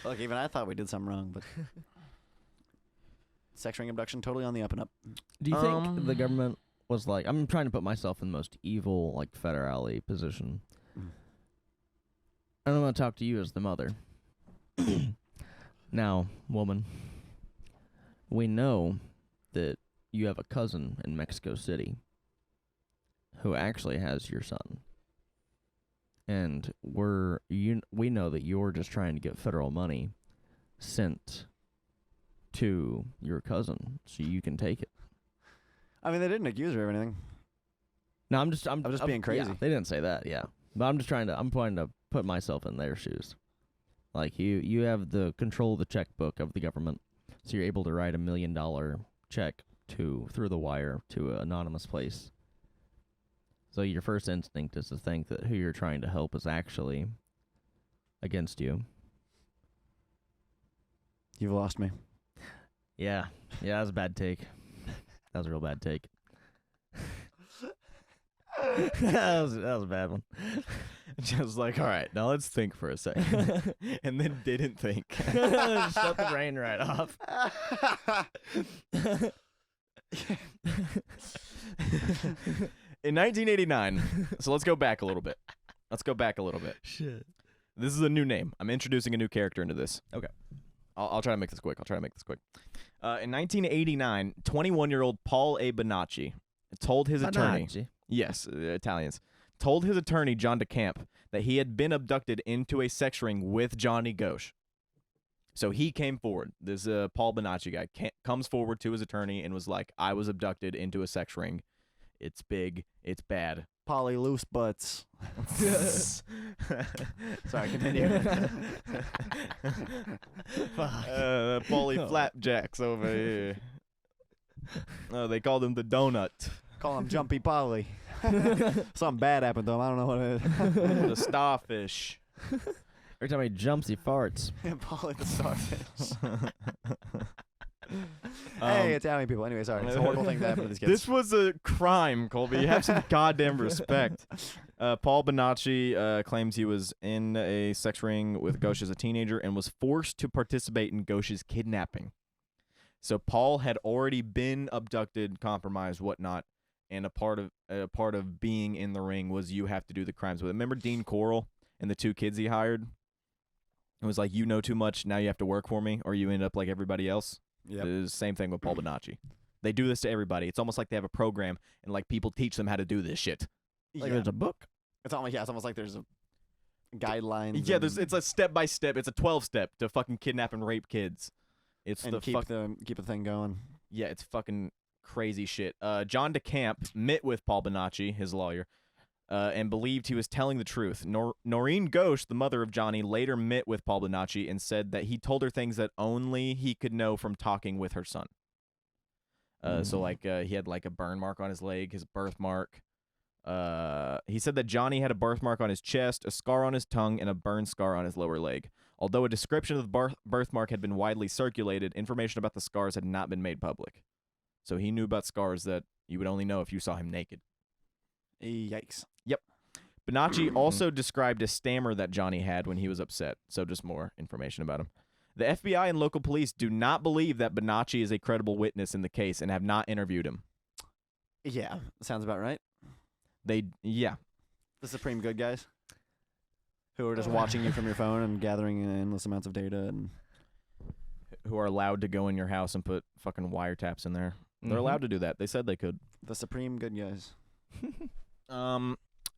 Look, even I thought we did something wrong, but sex ring abduction totally on the up and up. Do you think the government was like, I'm trying to put myself in the most evil, like, federale position. And I'm going to talk to you as the mother. Now, woman, we know that you have a cousin in Mexico City who actually has your son. And we know that you're just trying to get federal money sent to your cousin so you can take it. I mean, they didn't accuse her of anything. No, I'm just being crazy. Yeah, they didn't say that, yeah. But I'm trying to put myself in their shoes. Like you have the control of the checkbook of the government, so you're able to write $1 million check through the wire to an anonymous place. So your first instinct is to think that who you're trying to help is actually against you. You've lost me. Yeah, that was a bad take. That was a real bad take. that was a bad one. Just like, all right, now let's think for a second. And then didn't think. Shut the brain right off. In 1989, so let's go back a little bit. Shit. This is a new name. I'm introducing a new character into this. Okay. I'll try to make this quick. In 1989, 21-year-old Paul A. Bonacci told his attorney, yes, Italians, told his attorney, John DeCamp, that he had been abducted into a sex ring with Johnny Ghosh. So he came forward. This Paul Bonacci guy comes forward to his attorney and was like, I was abducted into a sex ring. It's big. It's bad. Polly loose butts. Sorry, continue. Paulie Flapjacks over here. Oh, they called him the donut. Call him Jumpy Polly. Something bad happened to him. I don't know what it is. The starfish. Every time he jumps, he farts. Polly the starfish. Hey, Italian people. Anyway, sorry. It's a horrible thing to happen to these kids. This was a crime, Colby. Have some goddamn respect. Paul Bonacci claims he was in a sex ring with Ghosh as a teenager and was forced to participate in Ghosh's kidnapping. So Paul had already been abducted, compromised, whatnot, and a part of being in the ring was you have to do the crimes with it. Remember Dean Coral and the 2 kids he hired? It was like, you know too much, now you have to work for me, or you end up like everybody else. Yep. It is the same thing with Paul Bonacci. They do this to everybody. It's almost like they have a program, and like people teach them how to do this shit. Like there's a book. It's almost like there's a guidelines. Yeah, it's a step by step. It's a 12-step to fucking kidnap and rape kids. It's and the keep the thing going. Yeah, it's fucking crazy shit. John DeCamp met with Paul Bonacci, his lawyer, and believed he was telling the truth. Noreen Ghosh, the mother of Johnny, later met with Paul Bonacci and said that he told her things that only he could know from talking with her son. So like he had like a burn mark on his leg, his birthmark. He said that Johnny had a birthmark on his chest, a scar on his tongue, and a burn scar on his lower leg. Although a description of the birthmark had been widely circulated, information about the scars had not been made public. So he knew about scars that you would only know if you saw him naked. Yikes. Yep. Bonacci also described a stammer that Johnny had when he was upset. So just more information about him. The FBI and local police do not believe that Bonacci is a credible witness in the case and have not interviewed him. Yeah, sounds about right. Yeah. The supreme good guys who are just watching you from your phone and gathering endless amounts of data and Who are allowed to go in your house and put fucking wiretaps in there. They're allowed to do that. They said they could. the supreme good guys.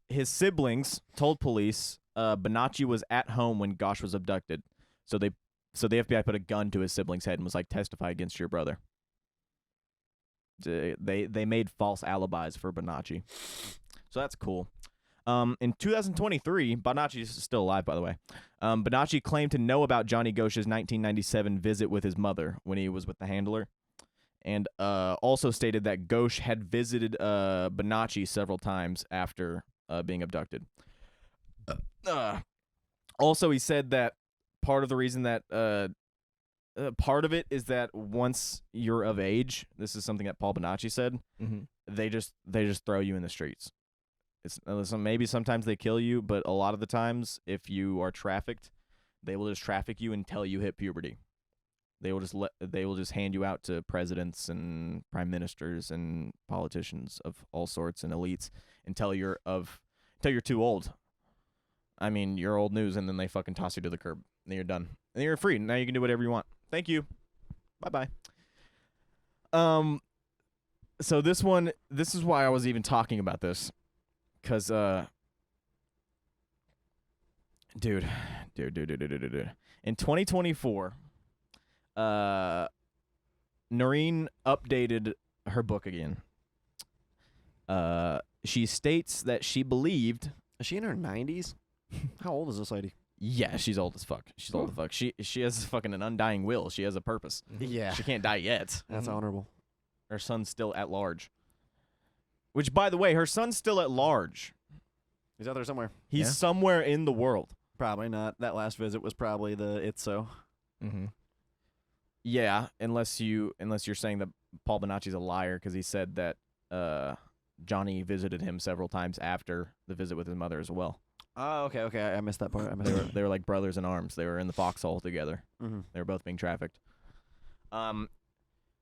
His siblings told police Bonacci was at home when Ghosh was abducted. So the FBI put a gun to his sibling's head and was like, testify against your brother. They made false alibis for Bonacci. So that's cool. In 2023, Bonacci is still alive, by the way. Bonacci claimed to know about Johnny Ghosh's 1997 visit with his mother when he was with the handler, and also stated that Ghosh had visited Bonacci several times after being abducted. Also, he said that part of the reason that part of it is that once you're of age, this is something that Paul Bonacci said, they just throw you in the streets. It's maybe sometimes they kill you, but a lot of the times, if you are trafficked, they will just traffic you until you hit puberty. They will just hand you out to presidents and prime ministers and politicians of all sorts and elites until you're too old. I mean, you're old news, and then they fucking toss you to the curb. And then you're done. And you're free. Now you can do whatever you want. Thank you. Bye-bye. So this is why I was even talking about this. Because, dude. In 2024, Noreen updated her book again. She states that she believed... Is she in her 90s? How old is this lady? Yeah, she's old as fuck. She's old as fuck. She has fucking an undying will. She has a purpose. Yeah. She can't die yet. That's honorable. Her son's still at large. Which, by the way, her son's still at large. He's out there somewhere. He's somewhere in the world. Probably not. That last visit was probably the Itso. Yeah, unless you're saying that Paul Bonacci's a liar because he said that Johnny visited him several times after the visit with his mother as well. Oh, okay. I missed that part. They were like brothers in arms. They were in the foxhole together. They were both being trafficked.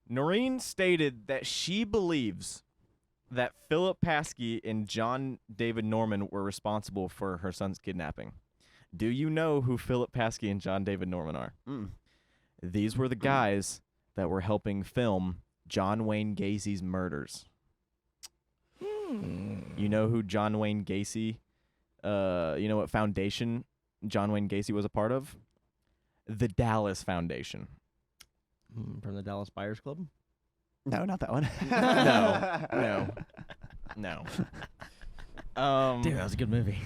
Noreen stated that she believes that Philip Paskey and John David Norman were responsible for her son's kidnapping. Do you know who Philip Paskey and John David Norman are? These were the guys that were helping film John Wayne Gacy's murders. You know who John Wayne Gacy, you know what foundation John Wayne Gacy was a part of? The Dallas Foundation. From the Dallas Buyers Club? No, not that one. No. Dude, that was a good movie.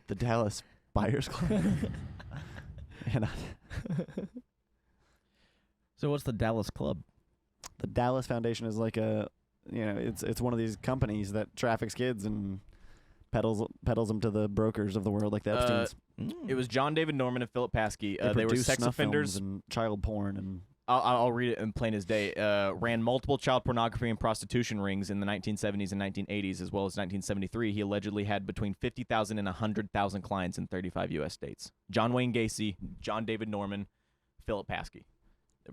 The Dallas Buyers Club. So what's the Dallas Club? The Dallas Foundation is like it's one of these companies that traffics kids and peddles them to the brokers of the world, like the Epsteins. It was John David Norman and Philip Paskey. They were produce sex snuff films offenders and child porn and I'll read it in plain as day. Ran multiple child pornography and prostitution rings in the 1970s and 1980s, as well as 1973. He allegedly had between 50,000 and 100,000 clients in 35 U.S. states. John Wayne Gacy, John David Norman, Philip Paskey,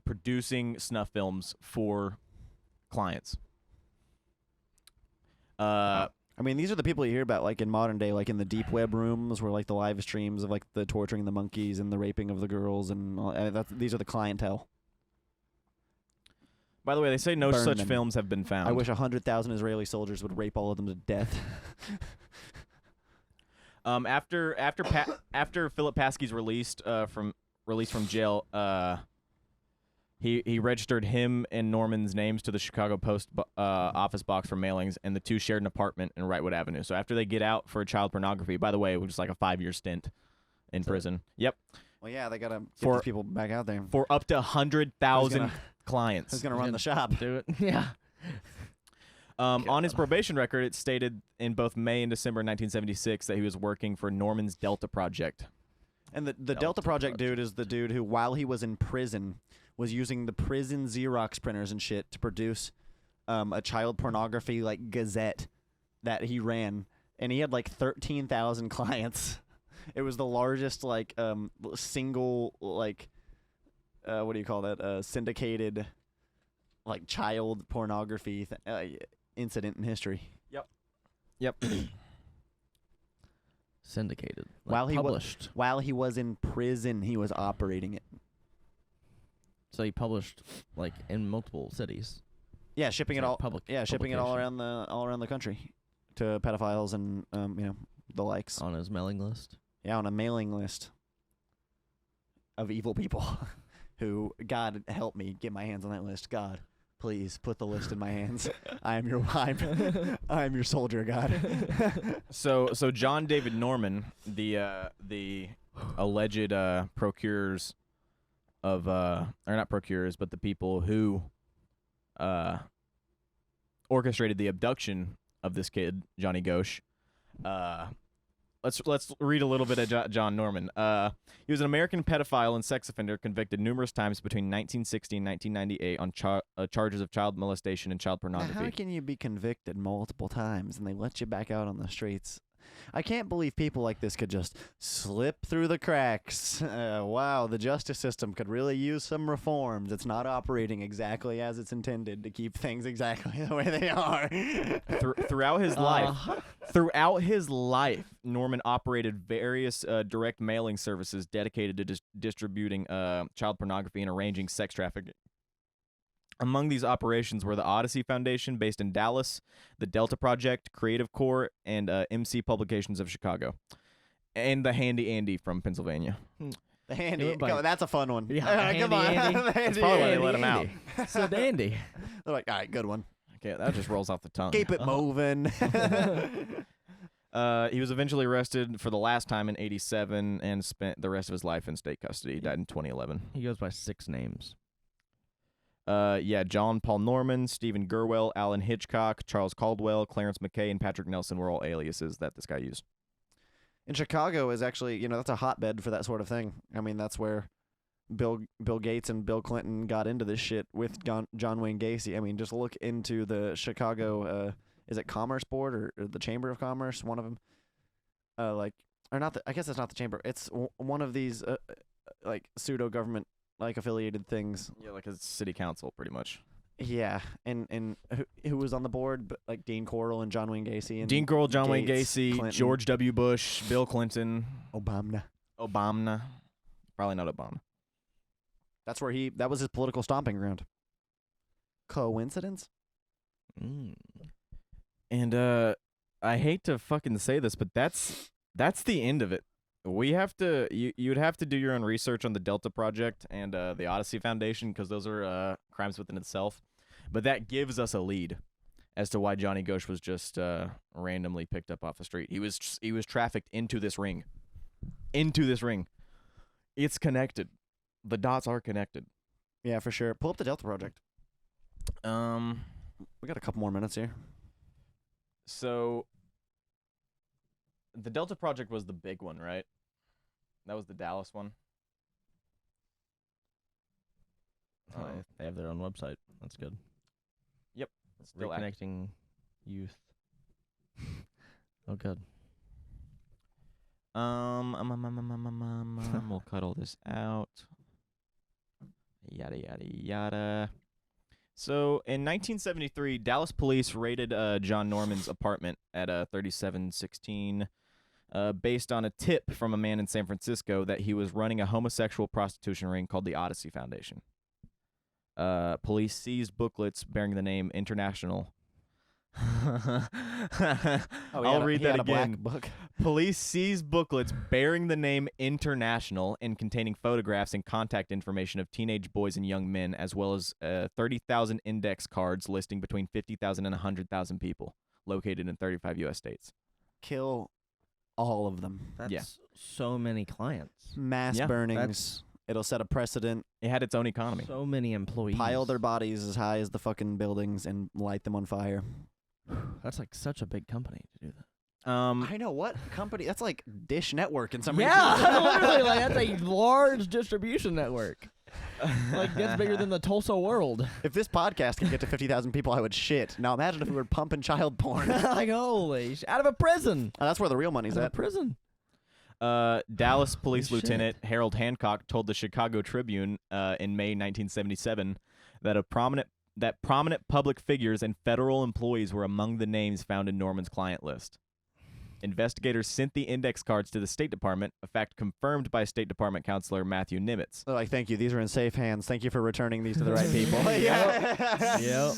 producing snuff films for clients. I mean, these are the people you hear about, like in modern day, like in the deep web rooms, where like the live streams of like the torturing the monkeys and the raping of the girls, and all, these are the clientele. By the way, they say no Burn such them. films have been found. I wish 100,000 Israeli soldiers would rape all of them to death. After Philip Paskey's released from jail, he registered him and Norman's names to the Chicago Post office box for mailings, and the two shared an apartment in Wrightwood Avenue. So after they get out for child pornography, by the way, it was like a 5-year stint in prison. Yep. Well, yeah, they gotta get these people back out there. For up to 100,000 clients. Who's gonna run the shop? Do it. Yeah. On his probation record, it stated in both May and December 1976 that he was working for Norman's Delta Project. And the Delta Project dude is the dude who, while he was in prison, was using the prison Xerox printers and shit to produce a child pornography like gazette that he ran, and he had like 13,000 clients. It was the largest like single like what do you call that syndicated like child pornography incident in history. Yep. Syndicated. Like While he published. While he was in prison, he was operating it. So he published like in multiple cities. Yeah, shipping it all. Shipping it all publication. around the country to pedophiles and the likes. On his mailing list. Yeah, on a mailing list of evil people who, God help me get my hands on that list. God, please put the list in my hands. I am your soldier, God. So John David Norman, the alleged procurers of or not procurers, but the people who orchestrated the abduction of this kid, Johnny Ghosh. Let's read a little bit of John Norman. He was an American pedophile and sex offender convicted numerous times between 1960 and 1998 on charges of child molestation and child pornography. How can you be convicted multiple times and they let you back out on the streets? I can't believe people like this could just slip through the cracks. Wow, the justice system could really use some reforms. It's not operating exactly as it's intended to keep things exactly the way they are. Throughout his life, Norman operated various direct mailing services dedicated to distributing child pornography and arranging sex trafficking. Among these operations were the Odyssey Foundation, based in Dallas, the Delta Project, Creative Corps, and MC Publications of Chicago, and the Handy Andy from Pennsylvania. The Handy, that's a fun one. Yeah, come on. Andy. That's probably why they let him out. So dandy. They're like, all right, good one. Okay, that just rolls off the tongue. Keep it moving. He was eventually arrested for the last time in '87 and spent the rest of his life in state custody. He died in 2011. He goes by 6 names. John Paul Norman, Stephen Gurwell, Alan Hitchcock, Charles Caldwell, Clarence McKay, and Patrick Nelson were all aliases that this guy used. And Chicago is actually, that's a hotbed for that sort of thing. I mean, that's where Bill Gates and Bill Clinton got into this shit with John Wayne Gacy. I mean, just look into the Chicago, is it Commerce Board or the Chamber of Commerce? One of them, I guess it's not the Chamber. It's one of these, like pseudo government like affiliated things. Yeah, like a city council, pretty much. Yeah, and who was on the board? But like Dean Corll and John Wayne Gacy and Dean Corll, John Wayne Gates, Gacy, Clinton. George W. Bush, Bill Clinton, Obama. Probably not Obama. That's where that was his political stomping ground. Coincidence? And I hate to fucking say this, but that's the end of it. We have to you'd have to do your own research on the Delta Project and the Odyssey Foundation, because those are crimes within itself. But that gives us a lead as to why Johnny Ghosh was just randomly picked up off the street. He was trafficked into this ring. It's connected. The dots are connected. Yeah, for sure. Pull up the Delta Project. We got a couple more minutes here. So the Delta Project was the big one, right? That was the Dallas one. Oh, they have their own website. That's good. Yep. Still Reconnecting youth. Oh, good. We'll cut all this out. Yada yada yada. So in 1973, Dallas police raided John Norman's apartment at 3716, based on a tip from a man in San Francisco that he was running a homosexual prostitution ring called the Odyssey Foundation. Police seized booklets bearing the name International. I'll read that again. Book. Police seized booklets bearing the name International and containing photographs and contact information of teenage boys and young men, as well as 30,000 index cards listing between 50,000 and 100,000 people located in 35 U.S. states. Kill all of them. That's so many clients. Mass Yeah, burnings. It'll set a precedent. It had its own economy. So many employees. Pile their bodies as high as the fucking buildings and light them on fire. That's like such a big company to do that. I know what company. That's like Dish Network in some Yeah, literally, like that's a large distribution network. Like that's bigger than the Tulsa World. If this podcast could get to 50,000 people, I would shit. Now imagine if we were pumping child porn. Like holy, out of a prison. That's where the real money's Out of at. a prison. Dallas Police Holy shit. Lieutenant Harold Hancock told the Chicago Tribune in May 1977 that prominent public figures and federal employees were among the names found in Norman's client list. Investigators sent the index cards to the State Department, a fact confirmed by State Department counselor Matthew Nimitz. They're like, thank you. These are in safe hands. Thank you for returning these to the right people. Yep.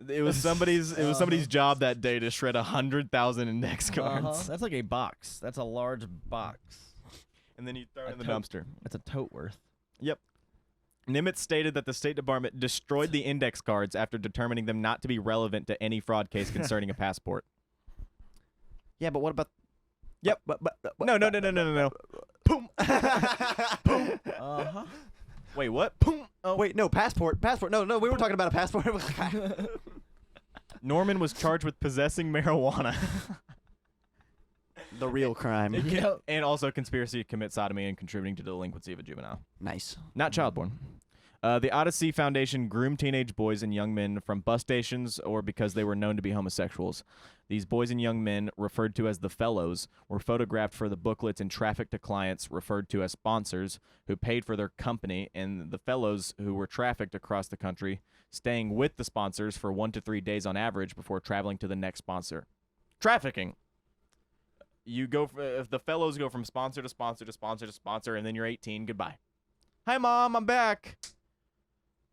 It was somebody's job that day to shred 100,000 index cards, That's like a box. That's a large box. and then you throw it in the tote. dumpster. That's a tote worth. Yep. Nimitz stated that the State Department destroyed the index cards after determining them not to be relevant to any fraud case concerning a passport. Yeah, but what about... Yep. No. Boom. Uh-huh. Wait, what? Boom. Oh. Wait, no, passport. No, we were talking about a passport. Norman was charged with possessing marijuana. The real crime. Yep. And also conspiracy to commit sodomy and contributing to the delinquency of a juvenile. Nice. Not childborn. The Odyssey Foundation groomed teenage boys and young men from bus stations or because they were known to be homosexuals. These boys and young men, referred to as the Fellows, were photographed for the booklets and trafficked to clients, referred to as sponsors, who paid for their company, and the Fellows, who were trafficked across the country, staying with the sponsors for 1 to 3 days on average before traveling to the next sponsor. Trafficking. You go if the Fellows go from sponsor to sponsor to sponsor to sponsor, and then you're 18. Goodbye. Hi, Mom. I'm back.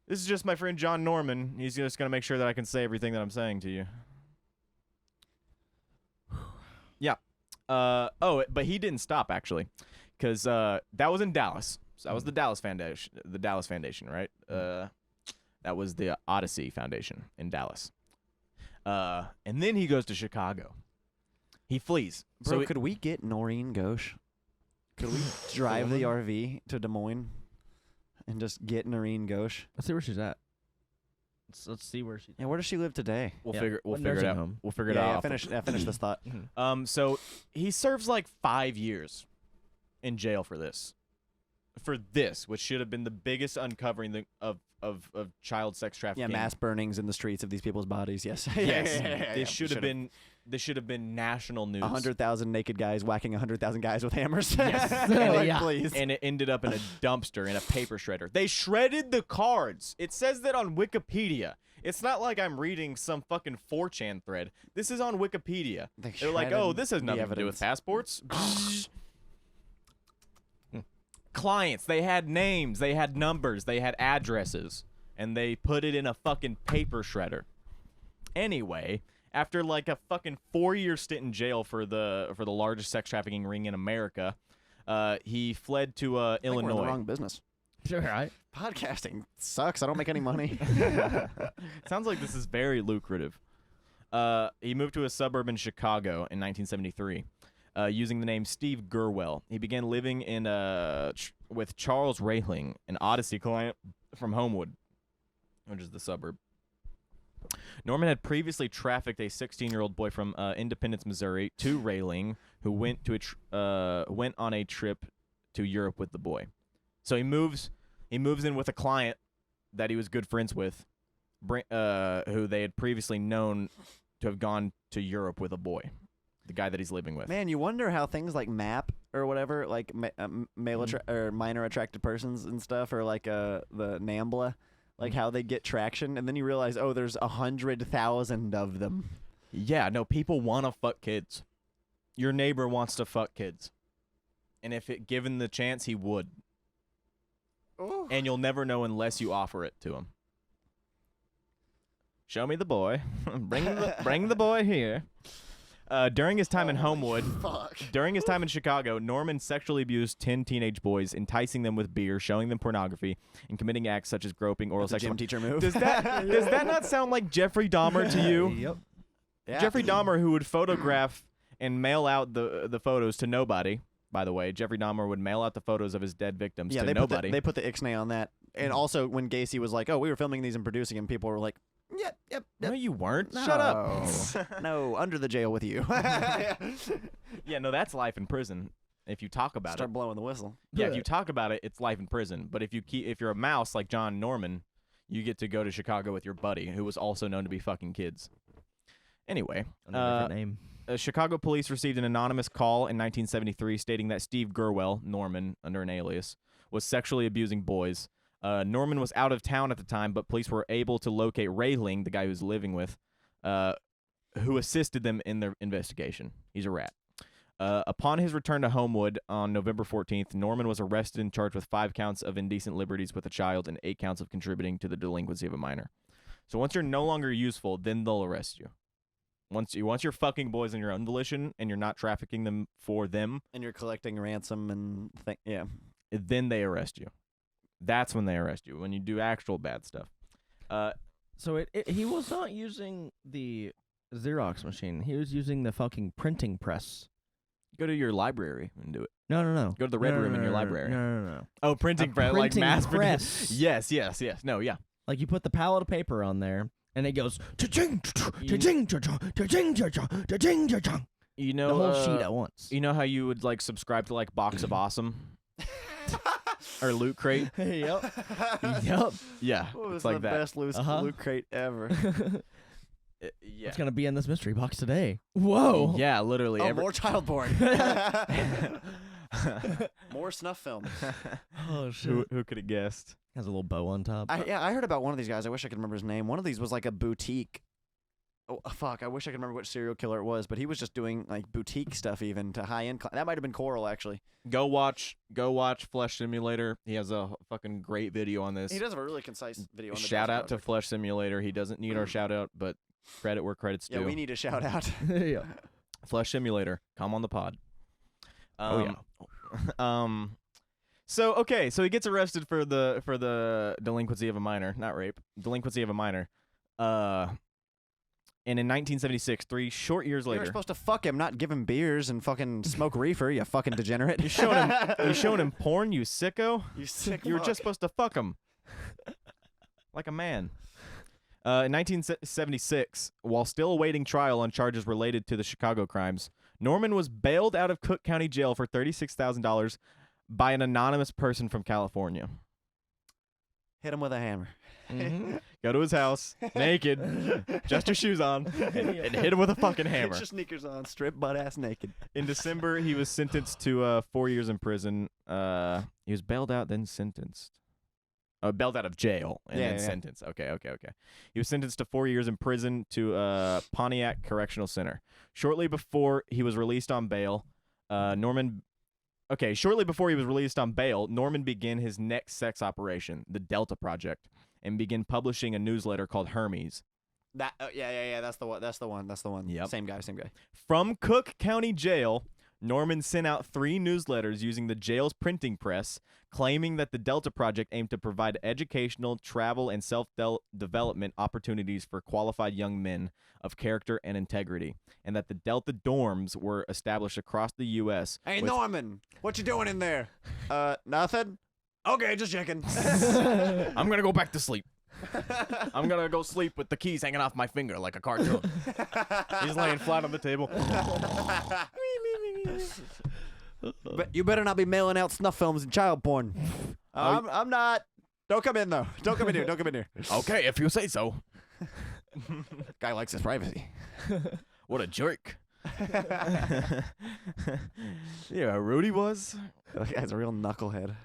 This is just my friend John Norman. He's just gonna make sure that I can say everything that I'm saying to you. Yeah. But he didn't stop actually, because that was in Dallas. So that was the Dallas Foundation. The Dallas Foundation, right? That was the Odyssey Foundation in Dallas. And then he goes to Chicago. He flees. Bro, So could we get Noreen Ghosh? Could we drive the RV to Des Moines and just get Noreen Ghosh? Let's see where she's at. Let's see where she's. Yeah, where does she live today? we'll Yeah, figure what it nursing out. home? We'll figure it Yeah, out. finish this thought. So he serves like 5 years in jail for this. Which should have been the biggest uncovering of child sex Yeah, trafficking. mass burnings in the streets of these people's bodies. Yes. Yes. This should have been national news. 100,000 naked guys whacking 100,000 guys with hammers. Yes. Like, Yeah. please. And it ended up in a dumpster in a paper shredder. They shredded the cards. It says that on Wikipedia. It's not like I'm reading some fucking 4chan thread. This is on Wikipedia. They're like, oh, this has nothing to do with passports. Clients, they had names, they had numbers, they had addresses, and they put it in a fucking paper shredder. Anyway, after like a fucking 4-year stint in jail for the largest sex trafficking ring in America, he fled to I think we're in the Illinois. wrong business. Sure, right? Podcasting sucks. I don't make any money. Sounds like this is very lucrative. He moved to a suburb in Chicago in 1973, using the name Steve Gurwell. He began living in with Charles Rayling, an Odyssey client from Homewood, which is the suburb. Norman had previously trafficked a 16-year-old boy from Independence, Missouri, to Rayling, who went on a trip to Europe with the boy. So he moves in with a client that he was good friends with, who they had previously known to have gone to Europe with a boy, the guy that he's living with. Man, you wonder how things like MAP or whatever, like male or minor attracted persons and stuff, or like the NAMBLA, like how they get traction, and then you realize, oh, there's 100,000 of them. Yeah, no, people want to fuck kids. Your neighbor wants to fuck kids, and if given the chance, he would. Ooh. And you'll never know unless you offer it to him. Show me the boy. bring the boy here. During his time in Homewood, during his time in Chicago, Norman sexually abused 10 teenage boys, enticing them with beer, showing them pornography, and committing acts such as groping, oral sex. Gym teacher move. Does that not sound like Jeffrey Dahmer to you? Yep. Yeah. Jeffrey Dahmer, who would photograph and mail out the photos to nobody. By the way, Jeffrey Dahmer would mail out the photos of his dead victims to nobody. They put the ixnay on that. And also, when Gacy was like, oh, we were filming these and producing them, people were like, yep. No, you weren't. No. Shut up. No, under the jail with you. Yeah, no, that's life in prison. If you talk about Start blowing the whistle. Yeah, if you talk about it, it's life in prison. But if you're a mouse like John Norman, you get to go to Chicago with your buddy, who was also known to be fucking kids. Anyway, Different name. Chicago police received an anonymous call in 1973 stating that Steve Gurwell, Norman, under an alias, was sexually abusing boys. Norman was out of town at the time, but police were able to locate Rayling, the guy who's living with, who assisted them in their investigation. He's a rat. Upon his return to Homewood on November 14th, Norman was arrested and charged with 5 counts of indecent liberties with a child and 8 counts of contributing to the delinquency of a minor. So once you're no longer useful, then they'll arrest you. Once you're fucking boys on your own volition and you're not trafficking them for them, And you're collecting ransom and yeah. then they arrest you. That's when they arrest you, when you do actual bad stuff. So he was not using the Xerox machine. He was using the fucking printing press. Go to your library and do it. No. Go to the red room in your library. No. Oh, printing press, like printing mass press. Yes. No, yeah. Like you put the pallet of paper on there, and it goes cha-ching, cha-ching, cha-ching, cha-ching, cha-ching, cha-ching, cha-ching. You know, the whole sheet at once. You know how you would like subscribe to like Box of Awesome or Loot Crate? Yep. Yeah, Oh, it's like the that. best loot crate ever. Yeah. What's gonna be in this mystery box today? Whoa. Yeah, literally. Oh, more child porn. More snuff films. Oh shit. Who could have guessed? Has a little bow on top. I heard about one of these guys. I wish I could remember his name. One of these was like a boutique. Oh, fuck. I wish I could remember which serial killer it was, but he was just doing like boutique stuff even to high-end. That might have been Coral, actually. Go watch Flesh Simulator. He has a fucking great video on this. He does have a really concise video on the Shout Dust out to Project. Flesh Simulator. He doesn't need our shout out, but credit where credit's due. Yeah, we need a shout out. Yeah. Flesh Simulator, come on the pod. Oh, yeah. So he gets arrested for the delinquency of a minor, not rape, delinquency of a minor. And in 1976, 3 short years You were later, supposed to fuck him, not give him beers and fucking smoke reefer, you fucking degenerate. you showing him porn, you sicko. You sick You were fuck. just supposed to fuck him like a man. In 1976, while still awaiting trial on charges related to the Chicago crimes, Norman was bailed out of Cook County Jail for $36,000 by an anonymous person from California. Hit him with a hammer. Mm-hmm. Go to his house, naked, just your shoes on, and hit him with a fucking hammer. Get your sneakers on, strip butt ass naked. In December, he was sentenced to 4 years in prison. He was bailed out, then sentenced. Bailed out of jail and then sentenced. Okay. He was sentenced to 4 years in prison to Pontiac Correctional Center. Shortly before he was released on bail, Norman began his next sex operation, the Delta Project, and began publishing a newsletter called Hermes. That that's the one. Yep. Same guy. From Cook County Jail, Norman sent out 3 newsletters using the jail's printing press, claiming that the Delta Project aimed to provide educational, travel, and self-development opportunities for qualified young men of character and integrity, and that the Delta dorms were established across the U.S. Hey, with- Norman, what you doing in there? Nothing. Okay, just checking. I'm gonna go back to sleep. I'm gonna go sleep with the keys hanging off my finger like a cartoon. He's laying flat on the table. But you better not be mailing out snuff films and child porn. I'm not. Don't come in though. Don't come in here. Don't come in here. Okay, if you say so. Guy likes his privacy. What a jerk. Yeah, Rudy was. That guy's a real knucklehead.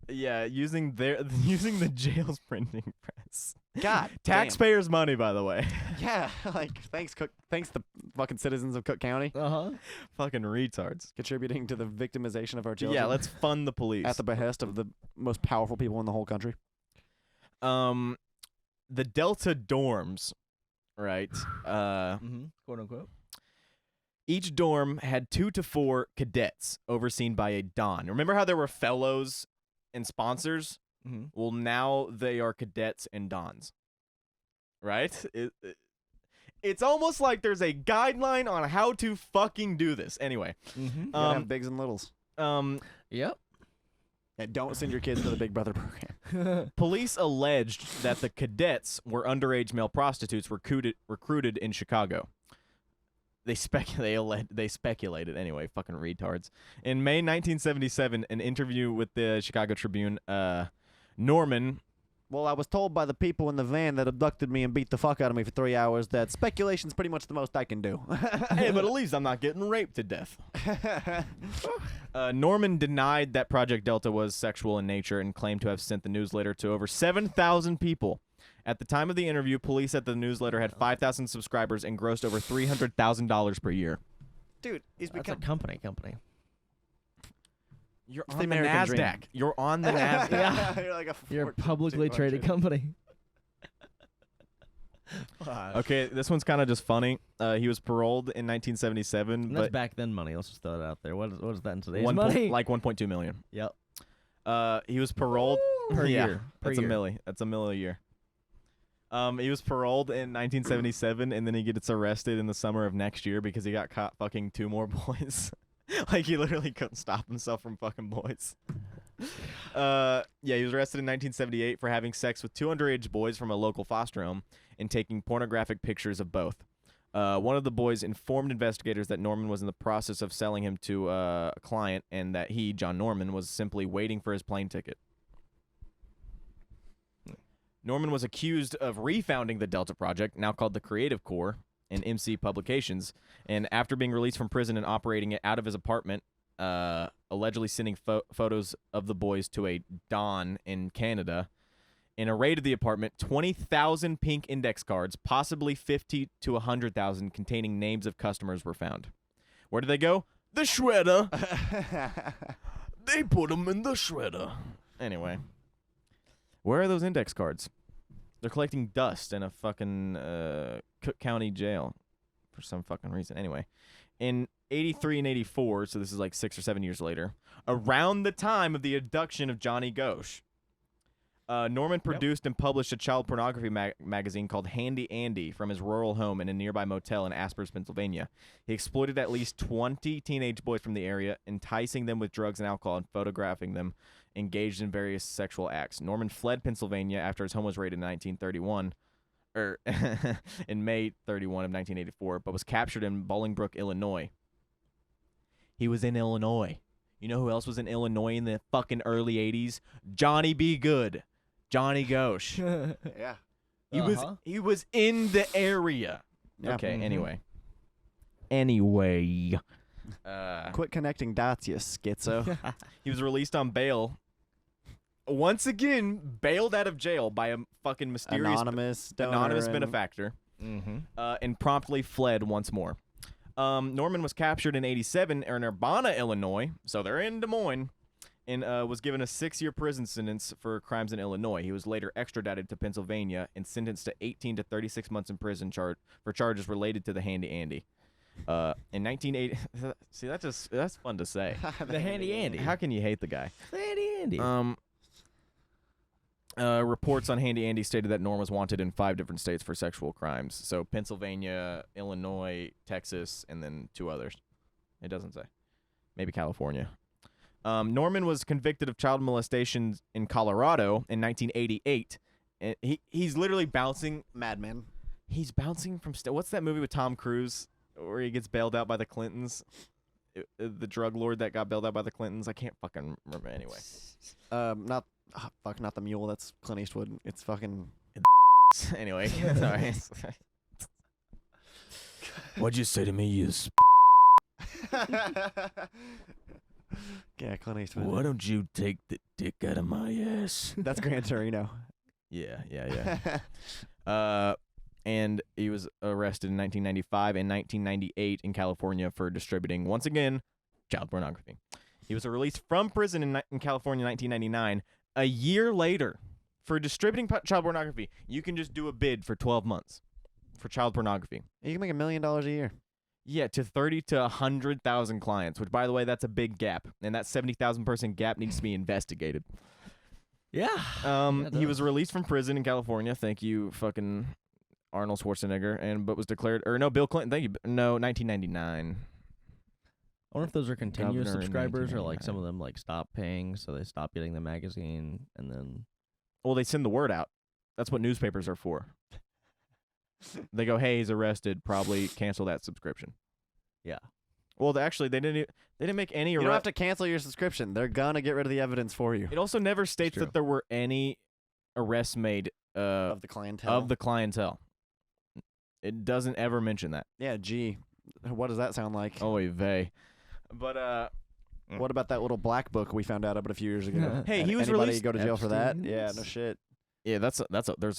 Yeah, using the jail's printing press. God, Taxpayers' money, by the way. Yeah, like thanks the fucking citizens of Cook County Fucking retards. contributing to the victimization of our children. Yeah, let's fund the police. at the behest of the most powerful people in the whole country. The Delta dorms, right? Quote unquote. Each dorm had 2 to 4 cadets overseen by a don. Remember how there were fellows and sponsors? Well, now they are cadets and dons. Right? It's almost like there's a guideline on how to fucking do this. Anyway. You gotta have bigs and littles. Yep. And don't send your kids to the Big Brother program. Police alleged that the cadets were underage male prostitutes recruited in Chicago. They speculated anyway, fucking retards. In May 1977, an interview with the Chicago Tribune, Norman. Well, I was told by the people in the van that abducted me and beat the fuck out of me for 3 hours that speculation's pretty much the most I can do. Hey, but at least I'm not getting raped to death. Norman denied that Project Delta was sexual in nature and claimed to have sent the newsletter to over 7,000 people. At the time of the interview, police at the newsletter had 5,000 subscribers and grossed over $300,000 per year. Dude, he's That's become a company. You're It's on the the American NASDAQ. dream. You're on the NASDAQ. Yeah. You're like a You're a Fortune publicly traded 200. company. Okay, this one's kind of just funny. He was paroled in 1977, And that's but back then money. Let's just throw it out there. What is that in today's like money? 1.2 million. Yep. He was paroled Per yeah, year. Per That's year. a milli. That's a milli a year. He was paroled in 1977, and then he gets arrested in the summer of next year because he got caught fucking 2 more boys. Like, he literally couldn't stop himself from fucking boys. Yeah, he was arrested in 1978 for having sex with 2 underage boys from a local foster home and taking pornographic pictures of both. One of the boys informed investigators that Norman was in the process of selling him to a client and that he, John Norman, was simply waiting for his plane ticket. Norman was accused of refounding the Delta Project, now called the Creative Corps, and MC Publications, and after being released from prison and operating it out of his apartment, allegedly sending photos of the boys to a Don in Canada. In a raid of the apartment, 20,000 pink index cards, possibly 50 to 100,000, containing names of customers were found. Where did they go? The shredder. They put them in the shredder. Anyway, where are those index cards? They're collecting dust in a fucking Cook County jail for some fucking reason. Anyway, in 83 and 84, so this is like 6 or 7 years later, around the time of the abduction of Johnny Ghosh, Norman produced and published a child pornography magazine called Handy Andy from his rural home in a nearby motel in Aspers, Pennsylvania. He exploited at least 20 teenage boys from the area, enticing them with drugs and alcohol and photographing them engaged in various sexual acts. Norman fled Pennsylvania after his home was raided in 1931, or in May 31 of 1984, but was captured in Bolingbrook, Illinois. He was in Illinois. You know who else was in Illinois in the fucking early 80s? Johnny B. Good. Johnny Ghosh. Yeah. He was in the area. Yeah. Okay, Anyway. Quit connecting dots, you schizo. He was released on bail. Once again, bailed out of jail by a fucking mysterious Anonymous donor anonymous and- benefactor, and promptly fled once more. Norman was captured in 87 in Urbana, Illinois, so they're in Des Moines, and was given a 6-year prison sentence for crimes in Illinois. He was later extradited to Pennsylvania and sentenced to 18 to 36 months in prison for charges related to the Handy Andy. In 1980, see, that's fun to say. The Handy Andy. How can you hate the guy? Handy Andy. Reports on Handy Andy stated that Norm was wanted in 5 different states for sexual crimes. So Pennsylvania, Illinois, Texas, and then 2 others. It doesn't say. Maybe California. Norman was convicted of child molestation in Colorado in 1988. And he's literally bouncing. Madman. He's bouncing from. What's that movie with Tom Cruise where he gets bailed out by the Clintons? The drug lord that got bailed out by the Clintons. I can't fucking remember. Anyway. Not fuck, not the mule. That's Clint Eastwood. It's fucking. Anyway, sorry. What'd you say to me, you Yeah, Clint Eastwood. Why don't you take the dick out of my ass? That's Gran Torino. Yeah. And he was arrested in 1995 and 1998 in California for distributing, once again, child pornography. He was released from prison in California in 1999. A year later, for distributing child pornography, you can just do a bid for 12 months for child pornography. You can make $1 million a year. Yeah, to 30 to 100,000 clients, which, by the way, that's a big gap. And that 70,000 person gap needs to be investigated. Yeah. He was released from prison in California. Thank you, fucking Arnold Schwarzenegger. But was declared, or no, Bill Clinton. Thank you. No, 1999. I wonder if those are continuous Governor in subscribers or like 1999. some of them like stop paying, so they stop getting the magazine and then. Well, they send the word out. That's what newspapers are for. They go, "Hey, he's arrested. Probably cancel that subscription." Yeah. Well, they didn't make any You arrests. don't have to cancel your subscription. They're gonna get rid of the evidence for you. It also never states true. that there were any arrests made Of the clientele. of the clientele. It doesn't ever mention that. Yeah, gee. What does that sound like? Oy vey. But What about that little black book we found out about a few years ago? Hey, Had he was anybody released- go to jail for that? Epstein's? Yeah, no shit. yeah, there's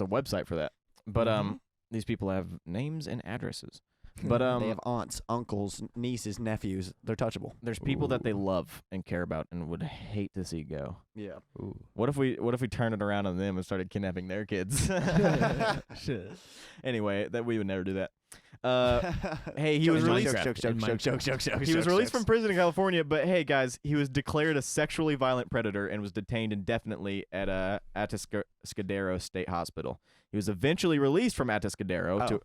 a website for that. But these people have names and addresses. But They have aunts, uncles, nieces, nephews. They're touchable. there's people that they love and care about and would hate to see go. Yeah. Ooh. What if we turned it around on them and started kidnapping their kids? Shit. Anyway, that we would never do that. Hey, he was Jokes, released. jokes, In jokes, jokes, jokes, jokes, He was jokes, released jokes. from prison in California, but hey, guys, he was declared a sexually violent predator and was detained indefinitely at Atascadero State Hospital. He was eventually released from Atascadero to.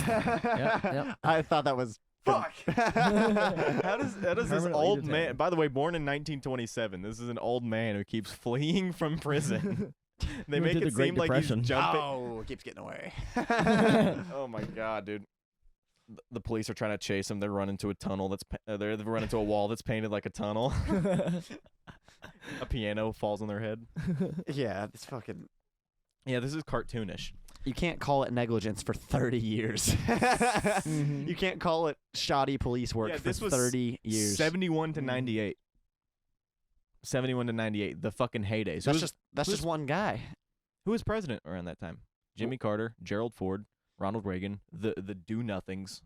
Yep. I thought that was Fuck. How does this Permanently old man? detained. By the way, born in 1927. This is an old man who keeps fleeing from prison. They Who make did it the Great seem like Depression. he's jumping. Oh, it keeps getting away. Oh my god, dude. The police are trying to chase him. They run into a tunnel that's they run into a wall that's painted like a tunnel. A piano falls on their head. Yeah, it's fucking. Yeah, this is cartoonish. You can't call it negligence for 30 years. You can't call it shoddy police work Yeah, for this was 30 years. 71 to 98. 71 to 98, the fucking heydays. That's just one guy. Who was president around that time? Jimmy Carter, Gerald Ford, Ronald Reagan, the do-nothings.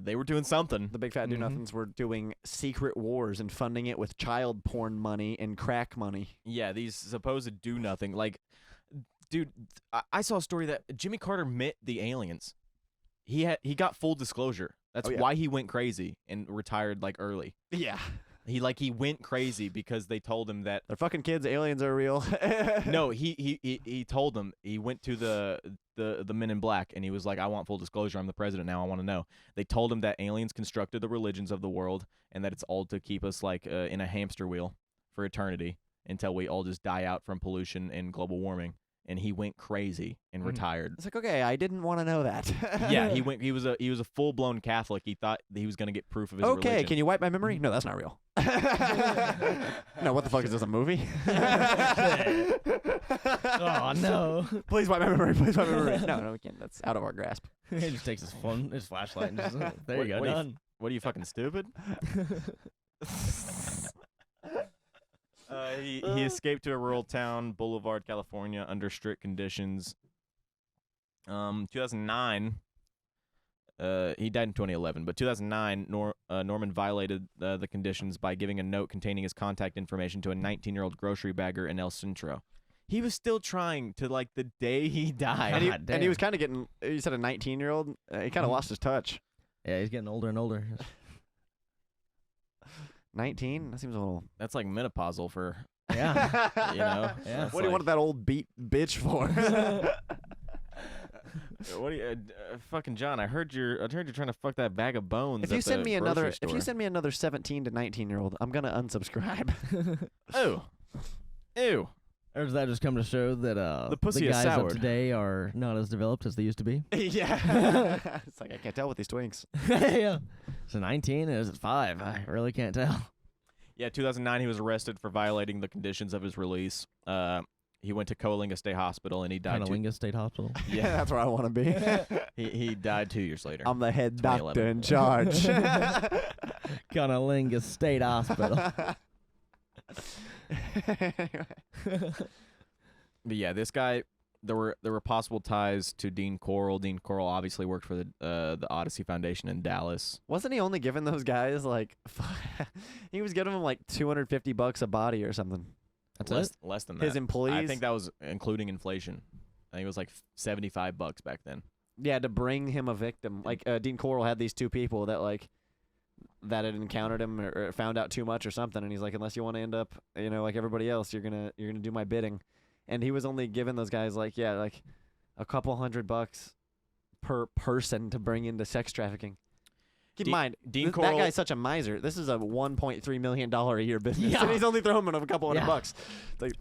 They were doing something. The big fat do-nothings were doing secret wars and funding it with child porn money and crack money. Yeah, these supposed do-nothing. Like, dude, I saw a story that Jimmy Carter met the aliens. He got full disclosure. That's Oh, yeah. why he went crazy and retired like early. Yeah. He went crazy because they told him that They're fucking kids. Aliens are real. no, he told them. He went to the Men in Black and he was like, I want full disclosure. I'm the president now. I want to know. They told him that aliens constructed the religions of the world and that it's all to keep us like in a hamster wheel for eternity until we all just die out from pollution and global warming. And he went crazy and retired. It's like, okay, I didn't want to know that. Yeah, he went. He was a full blown Catholic. He thought that he was gonna get proof of his Okay, religion. can you wipe my memory? No, that's not real. No, what the fuck is this, a movie? Oh no. Please wipe my memory. Please wipe my memory. No, we can't. That's out of our grasp. He just takes his phone, his flashlight, and just there What- you go, what do you- done. What are you fucking stupid? He escaped to a rural town, Boulevard, California, under strict conditions. 2009. He died in 2011, but 2009, Norman violated the conditions by giving a note containing his contact information to a 19-year-old grocery bagger in El Centro. He was still trying to, like, the day he died. And he, God and he was damn. kind of getting, you said a 19-year-old? He kind of lost his touch. Yeah, he's getting older and older. 19? That seems a little... That's like menopausal for, Yeah. you know. Yeah. It's What do you like- want that old beat bitch for? What do you, fucking John? I heard you're trying to fuck that bag of bones. If you at send the me another, grocery if you store. send me another 17 to 19-year-old, I'm gonna unsubscribe. Ew. Or does that just come to show that The pussy is guys of soured. today are not as developed as they used to be? Yeah. It's like I can't tell with these twinks. Yeah. Is it 19 or is it 5? I really can't tell. Yeah, 2009, he was arrested for violating the conditions of his release. He went to Coalinga State Hospital, and he died. Coalinga State Hospital. Yeah, that's where I want to be. He died 2 years later. I'm the head doctor 2011. in charge. Coalinga State Hospital. But yeah, this guy, there were possible ties to Dean Corll. Dean Corll obviously worked for the Odyssey Foundation in Dallas. Wasn't he only giving those guys like? He was giving them like $250 a body or something. That's Less than that. His employees. I think that was including inflation. I think it was like $75 back then. Yeah, to bring him a victim. Like Dean Corll had these two people that that had encountered him or found out too much or something, and he's like, unless you want to end up, like everybody else, you're gonna do my bidding. And he was only giving those guys like a couple $100 per person to bring into sex trafficking. Keep in mind, Dean that Corll- guy's such a miser. This is a $1.3 million a year business, Yeah. and he's only throwing him a couple $100 bucks. It's like,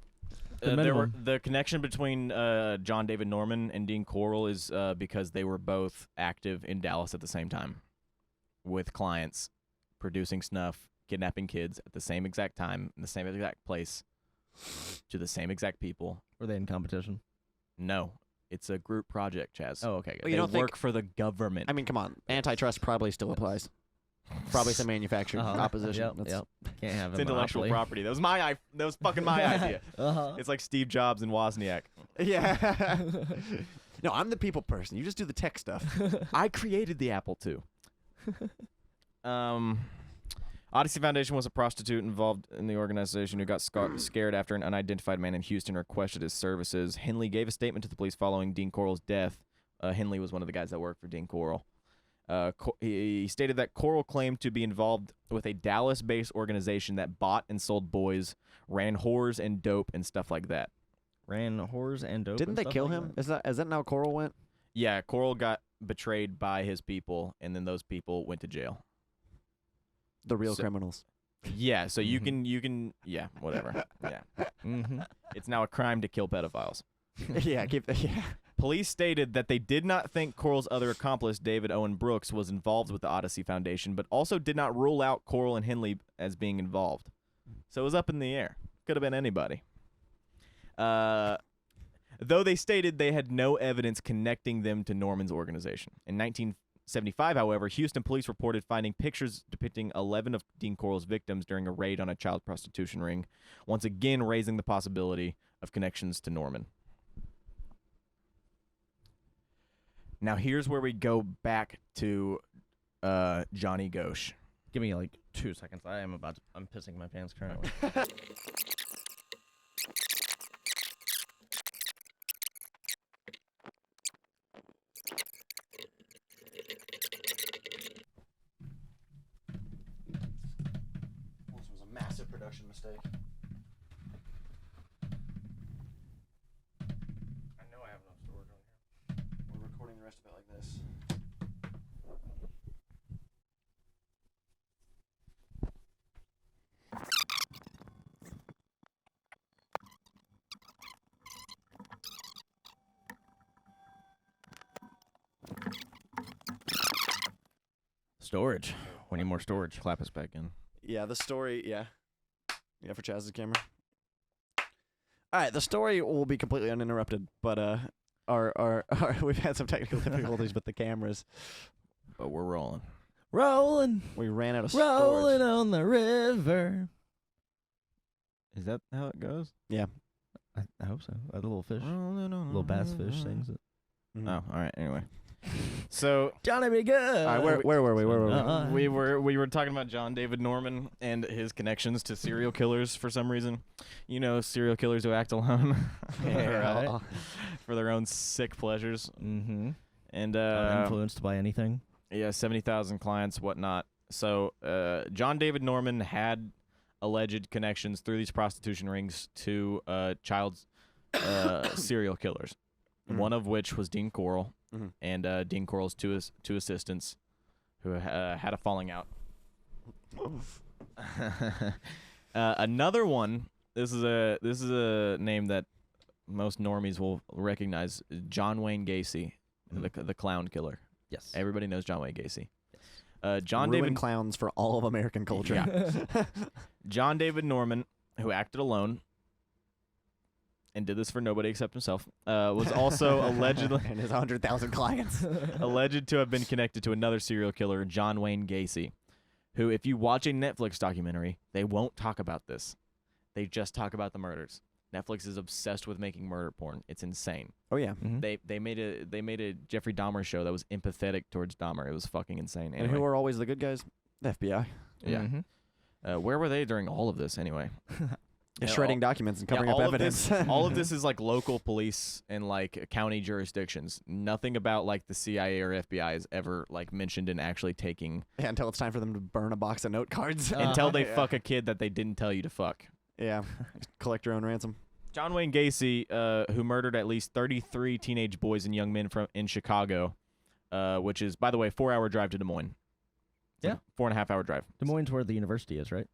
The connection between John David Norman and Dean Corll is because they were both active in Dallas at the same time, with clients, producing snuff, kidnapping kids at the same exact time, in the same exact place, to the same exact people. Were they in competition? No, it's a group project, Chaz. Oh, okay. Good. Well, you They don't think- work for the government. I mean, come on, antitrust probably still applies. Probably some manufactured opposition. Yep, That's- yep. Can't have it's a intellectual monopoly. property. That was fucking my idea. Uh-huh. It's like Steve Jobs and Wozniak. Yeah. No, I'm the people person. You just do the tech stuff. I created the Apple II. Odyssey Foundation was a prostitute involved in the organization who got scared after an unidentified man in Houston requested his services. Henley gave a statement to the police following Dean Corll's death. Henley was one of the guys that worked for Dean Corll. He stated that Corll claimed to be involved with a Dallas-based organization that bought and sold boys, ran whores and dope and stuff like that. Ran whores and dope. Didn't and they stuff kill like him? that? Is that how Corll went? Yeah, Corll got betrayed by his people, and then those people went to jail. The real So- criminals. Yeah, so you can, yeah, whatever. Yeah. Mm-hmm. It's now a crime to kill pedophiles. Yeah, yeah. Police stated that they did not think Corll's other accomplice, David Owen Brooks, was involved with the Odyssey Foundation, but also did not rule out Corll and Henley as being involved. So it was up in the air. Could have been anybody. Though they stated they had no evidence connecting them to Norman's organization. In 1975, however, Houston police reported finding pictures depicting 11 of Dean Corll's victims during a raid on a child prostitution ring, once again raising the possibility of connections to Norman. Now here's where we go back to Johnny Ghosh. Give me like 2 seconds. I'm pissing my pants currently. This was a massive production mistake. I know I have enough storage on here. We're recording the rest of it like this. Storage. We need more storage. Clap us back in. Yeah, the story. Yeah, for Chaz's camera. All right, the story will be completely uninterrupted, but our we've had some technical difficulties with the cameras. But we're rolling. Rolling, We ran out of rolling storage. on the river. Is that how it goes? Yeah. I hope so. A little fish, Little little bass fish sings it. Mhm. Oh, all right. Anyway, so Johnny be good. All right, where were we? Where were we? we were talking about John David Norman and his connections to serial killers for some reason. You know, serial killers who act alone Right. for their own sick pleasures. Mm-hmm. And Uninfluenced by anything. yeah, 70,000 clients, whatnot. So John David Norman had alleged connections through these prostitution rings to child serial killers. Mhm. One of which was Dean Corll, Mhm. and Dean Corll's two assistants, who had a falling out. Another one. This is a name that most normies will recognize. John Wayne Gacy, the clown killer. Yes. Everybody knows John Wayne Gacy. John Ruin David clowns for all of American culture. Yeah. John David Norman, who acted alone and did this for nobody except himself, was also allegedly and his 100,000 clients. alleged to have been connected to another serial killer, John Wayne Gacy, who, if you watch a Netflix documentary, they won't talk about this. They just talk about the murders. Netflix is obsessed with making murder porn. It's insane. Oh yeah. They made a Jeffrey Dahmer show that was empathetic towards Dahmer. It was fucking insane. And Anyway, who are always the good guys? The FBI. yeah. Where were they during all of this anyway? Yeah, Shredding documents and covering up all evidence. Of this, all of this is like local police and like county jurisdictions. Nothing about like the CIA or FBI is ever like mentioned in actually taking Yeah, until it's time for them to burn a box of note cards. until they Yeah. fuck a kid that they didn't tell you to fuck. Yeah. Collect your own ransom. John Wayne Gacy, who murdered at least 33 teenage boys and young men in Chicago, which is, by the way, 4-hour drive to Des Moines. It's Yeah. like 4.5-hour drive. Des Moines, where the university is, right?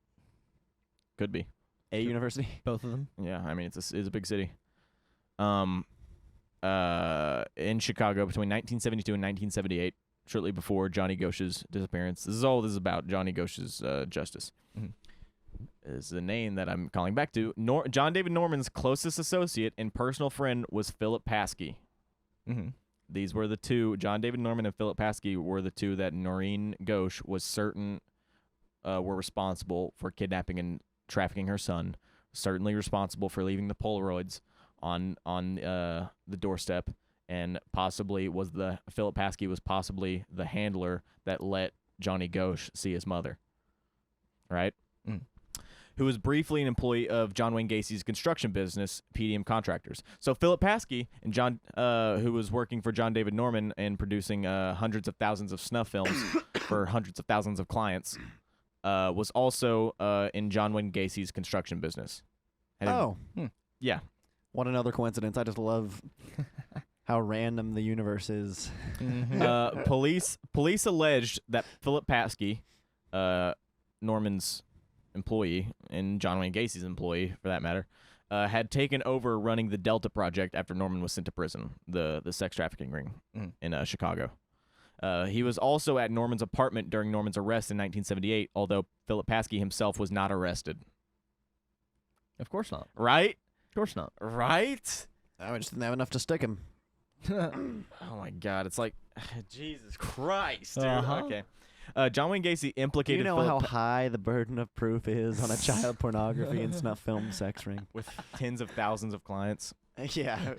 Could be. A university. Both of them. Yeah, I mean it's a big city. In Chicago between 1972 and 1978, shortly before Johnny Gosch's disappearance. This is about Johnny Gosch's justice. Is the name that I'm calling back to. John David Norman's closest associate and personal friend was Philip Paskey. These were the two. John David Norman and Philip Paskey were the two that Noreen Ghosh was certain were responsible for kidnapping and trafficking her son. Certainly responsible for leaving the Polaroids on the doorstep, and possibly Philip Paskey was possibly the handler that let Johnny Ghosh see his mother. Right? Who was briefly an employee of John Wayne Gacy's construction business, PDM Contractors. So Philip Paskey and John, who was working for John David Norman and producing hundreds of thousands of snuff films for hundreds of thousands of clients, was also in John Wayne Gacy's construction business. Yeah. What another coincidence. I just love how random the universe is. Police alleged that Philip Paskey, Norman's employee and John Wayne Gacy's employee, for that matter, had taken over running the Delta Project after Norman was sent to prison, the sex trafficking ring in Chicago. He was also at Norman's apartment during Norman's arrest in 1978, although Philip Paskey himself was not arrested. Of course not. Right? Of course not. Right? I just didn't have enough to stick him. Oh my God! It's like Jesus Christ, dude. Uh-huh. Okay. John Wayne Gacy Do implicated you know Philip how high the burden of proof is on a child pornography and snuff film sex ring? with tens of thousands of clients. Yeah.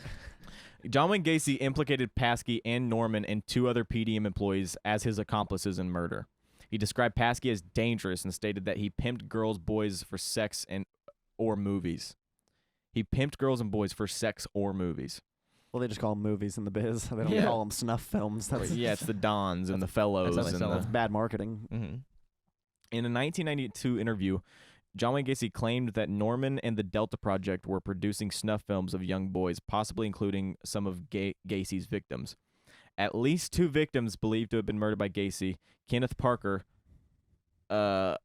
John Wayne Gacy implicated Paskey and Norman and 2 other PDM employees as his accomplices in murder. He described Paskey as dangerous and stated that he pimped girls, boys for sex or movies. He pimped girls and boys for sex or movies. Well, they just call them movies in the biz. They don't Yeah. call them snuff films. That's Yeah, it's the Dons and the Fellows. That's how they And sell the, that's bad marketing. In a 1992 interview, John Wayne Gacy claimed that Norman and the Delta Project were producing snuff films of young boys, possibly including some of Gacy's victims. At least 2 victims believed to have been murdered by Gacy, Kenneth Parker and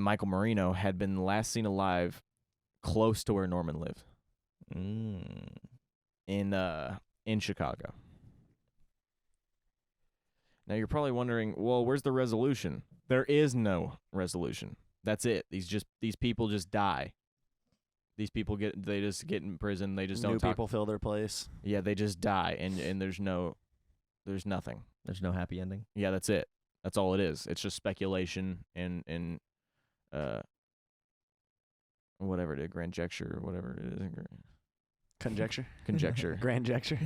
Michael Marino, had been last seen alive close to where Norman lived. In Chicago. Now you're probably wondering, well, where's the resolution? There is no resolution. That's it. These people just die. These people just get in prison. They just New don't talk. people fill their place. Yeah, they just die, and there's nothing. There's no happy ending. Yeah, that's it. That's all it is. It's just speculation and whatever it is, grandjecture, whatever it is. Conjecture. Conjecture. Grandjecture.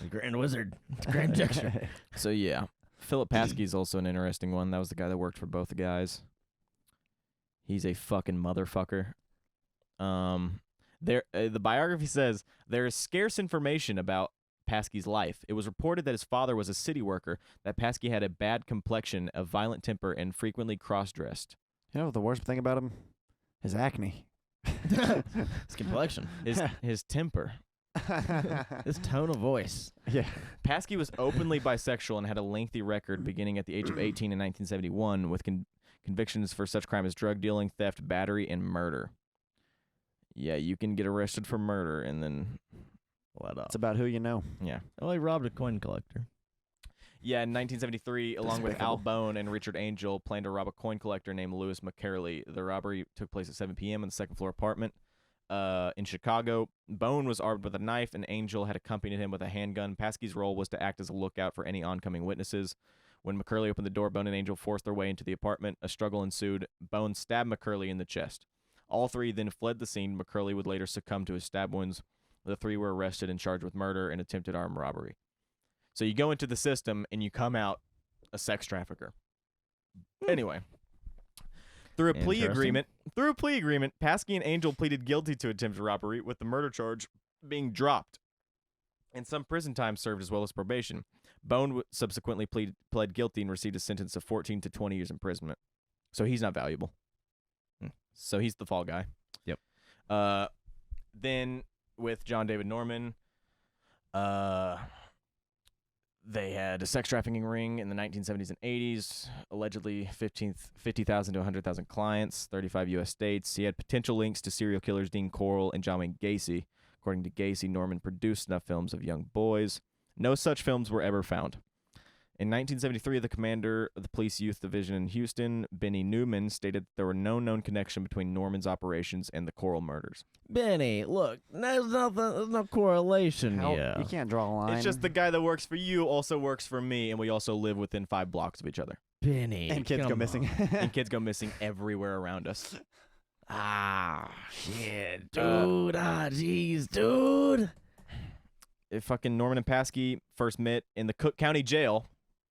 The Grand Wizard. Grand Gesture. So yeah, Philip Paskey is also an interesting one. That was the guy that worked for both the guys. He's a fucking motherfucker. The biography says there is scarce information about Paskey's life. It was reported that his father was a city worker, that Paskey had a bad complexion, a violent temper, and frequently cross-dressed. You know what the worst thing about him? His acne. His complexion. His temper. His tone of voice. Yeah. Paskey was openly bisexual and had a lengthy record beginning at the age of 18 in 1971 with convictions for such crime as drug dealing, theft, battery, and murder. Yeah, you can get arrested for murder and then Let up. It's about who you know. Yeah. Oh, he robbed a coin collector. Yeah, in 1973, along with Al Despicable. Bone and Richard Angel, planned to rob a coin collector named Louis McCurley. The robbery took place at 7 p.m. in the second-floor apartment in Chicago. Bone was armed with a knife, and Angel had accompanied him with a handgun. Paskey's role was to act as a lookout for any oncoming witnesses. When McCurley opened the door, Bone and Angel forced their way into the apartment. A struggle ensued. Bone stabbed McCurley in the chest. All three then fled the scene. McCurley would later succumb to his stab wounds. The three were arrested and charged with murder and attempted armed robbery. So you go into the system and you come out a sex trafficker. Anyway, through a plea agreement, Paskey and Angel pleaded guilty to attempted robbery, with the murder charge being dropped, and some prison time served as well as probation. Bone subsequently pled guilty and received a sentence of 14 to 20 years imprisonment. So he's not valuable. So he's the fall guy. Yep. Then with John David Norman, they had a sex trafficking ring in the 1970s and 80s, allegedly 50,000 to 100,000 clients, 35 U.S. states. He had potential links to serial killers Dean Corll and John Wayne Gacy. According to Gacy, Norman produced snuff films of young boys. No such films were ever found. In 1973, the commander of the police youth division in Houston, Benny Newman, stated that there were no known connection between Norman's operations and the Corll murders. Benny, look, there's no correlation here. You can't draw a line. It's just the guy that works for you also works for me, and we also live within 5 blocks of each other. Benny, and kids go come missing. And kids go missing everywhere around us. Ah, shit, dude. Jeez, dude. Fucking Norman and Paskey first met in the Cook County Jail.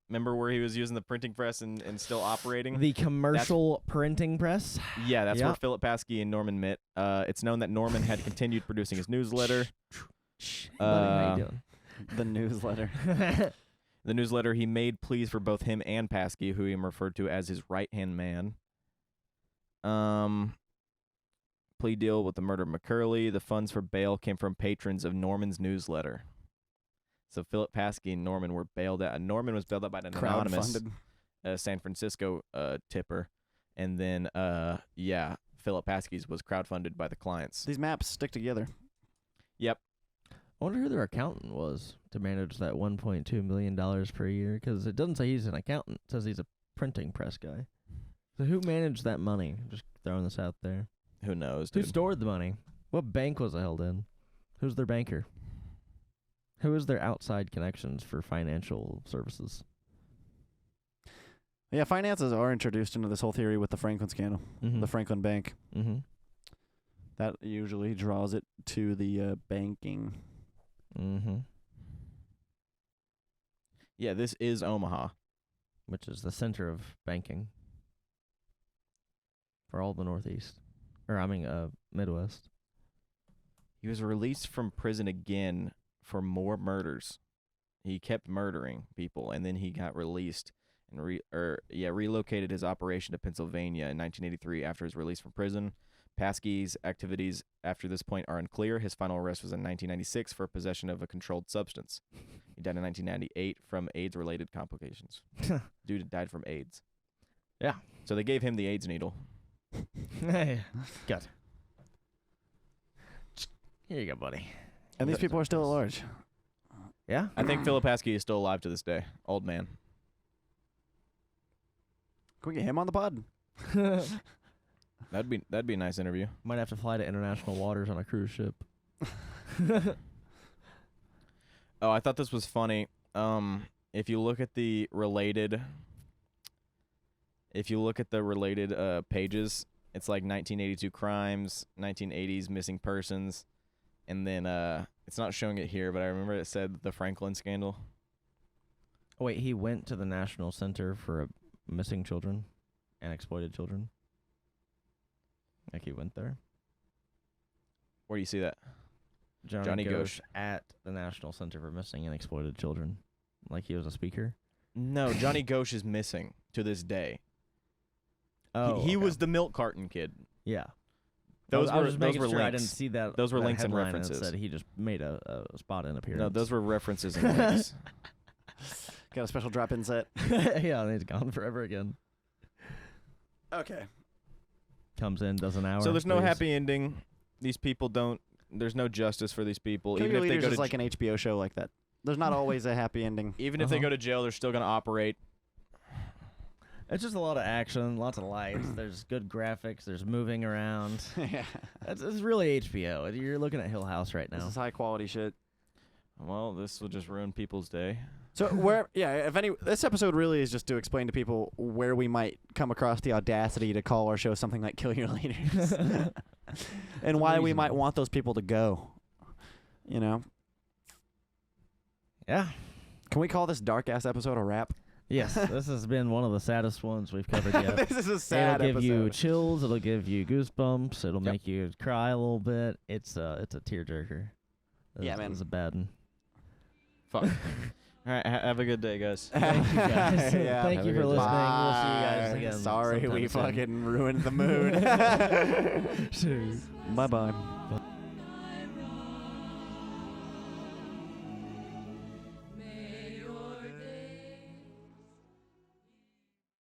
Remember where he was using the printing press and still operating? The commercial printing press. Yeah, that's where Yep. Philip Paskey and Norman met. It's known that Norman had continued producing his newsletter. Shh, buddy, how you doing? The newsletter. The newsletter, he made pleas for both him and Paskey, who he referred to as his right-hand man. Plea deal with the murder of McCurley. The funds for bail came from patrons of Norman's newsletter. So Philip Paskey and Norman were bailed out. Norman was bailed out by an anonymous Crowdfunded. San Francisco tipper. And then, Philip Paskey's was crowdfunded by the clients. These maps stick together. Yep. I wonder who their accountant was to manage that $1.2 million per year, because it doesn't say he's an accountant. It says he's a printing press guy. So who managed that money? Just throwing this out there. Who knows, Who dude? stored the money? What bank was it held in? Who's their banker? Who is their outside connections for financial services? Yeah, finances are introduced into this whole theory with the Franklin scandal, the Franklin Bank. Mm-hmm. That usually draws it to the banking. Mm-hmm. Yeah, this is Omaha. Which is the center of banking for all the Northeast. Midwest. He was released from prison again for more murders. He kept murdering people, and then he got released and relocated his operation to Pennsylvania in 1983 after his release from prison. Paskey's activities after this point are unclear. His final arrest was in 1996 for possession of a controlled substance. He died in 1998 from AIDS-related complications. Dude died from AIDS. Yeah. So they gave him the AIDS needle. Hey, good. Here you go, buddy. And these people are still at large. Yeah? I think Philip Paskey is still alive to this day. Old man. Can we get him on the pod? That'd be a nice interview. Might have to fly to international waters on a cruise ship. Oh, I thought this was funny. If you look at the related pages, it's like 1982 crimes, 1980s missing persons, and then it's not showing it here, but I remember it said the Franklin scandal. Oh, wait, he went to the National Center for Missing Children and Exploited Children. Like he went there. Where do you see that? Johnny Ghosh. Ghosh at the National Center for Missing and Exploited Children. Like he was a speaker. No, Johnny Ghosh is missing to this day. Oh, he okay. was the milk carton kid. Yeah. Those I was were just making links. sure I didn't see that. Those were that links and headline, it references. said he just made a spot in appearance. No, those were references and links. Got a special drop-in set. Yeah, and he's gone forever again. Okay. Comes in, does an hour. So there's no leaves. happy ending. These people don't There's no justice for these people. Kill Even Your if they Leaders go is to like an HBO show like that. There's not always a happy ending. even if they Uh-huh. go to jail, they're still gonna operate. It's just a lot of action, lots of lights. There's good graphics. There's moving around. Yeah. It's really HBO. You're looking at Hill House right This now. is high quality shit. Well, this will just ruin people's day. So this episode really is just to explain to people where we might come across the audacity to call our show something like Kill Your Leaders. And why we might reasonable. want those people to go. You know? Yeah. Can we call this dark ass episode a wrap? Yes, this has been one of the saddest ones we've covered yet. This is a sad It'll give you episode. chills. It'll give you goosebumps. It'll make you cry a little bit. It's a tearjerker. Yeah, man. It's a bad one. Fuck. All right, have a good day, guys. Thank you guys. Yeah. Thank Have you a for good day. listening. We'll see you guys Bye. again. Sorry sometime we soon. fucking ruined the mood. Bye bye.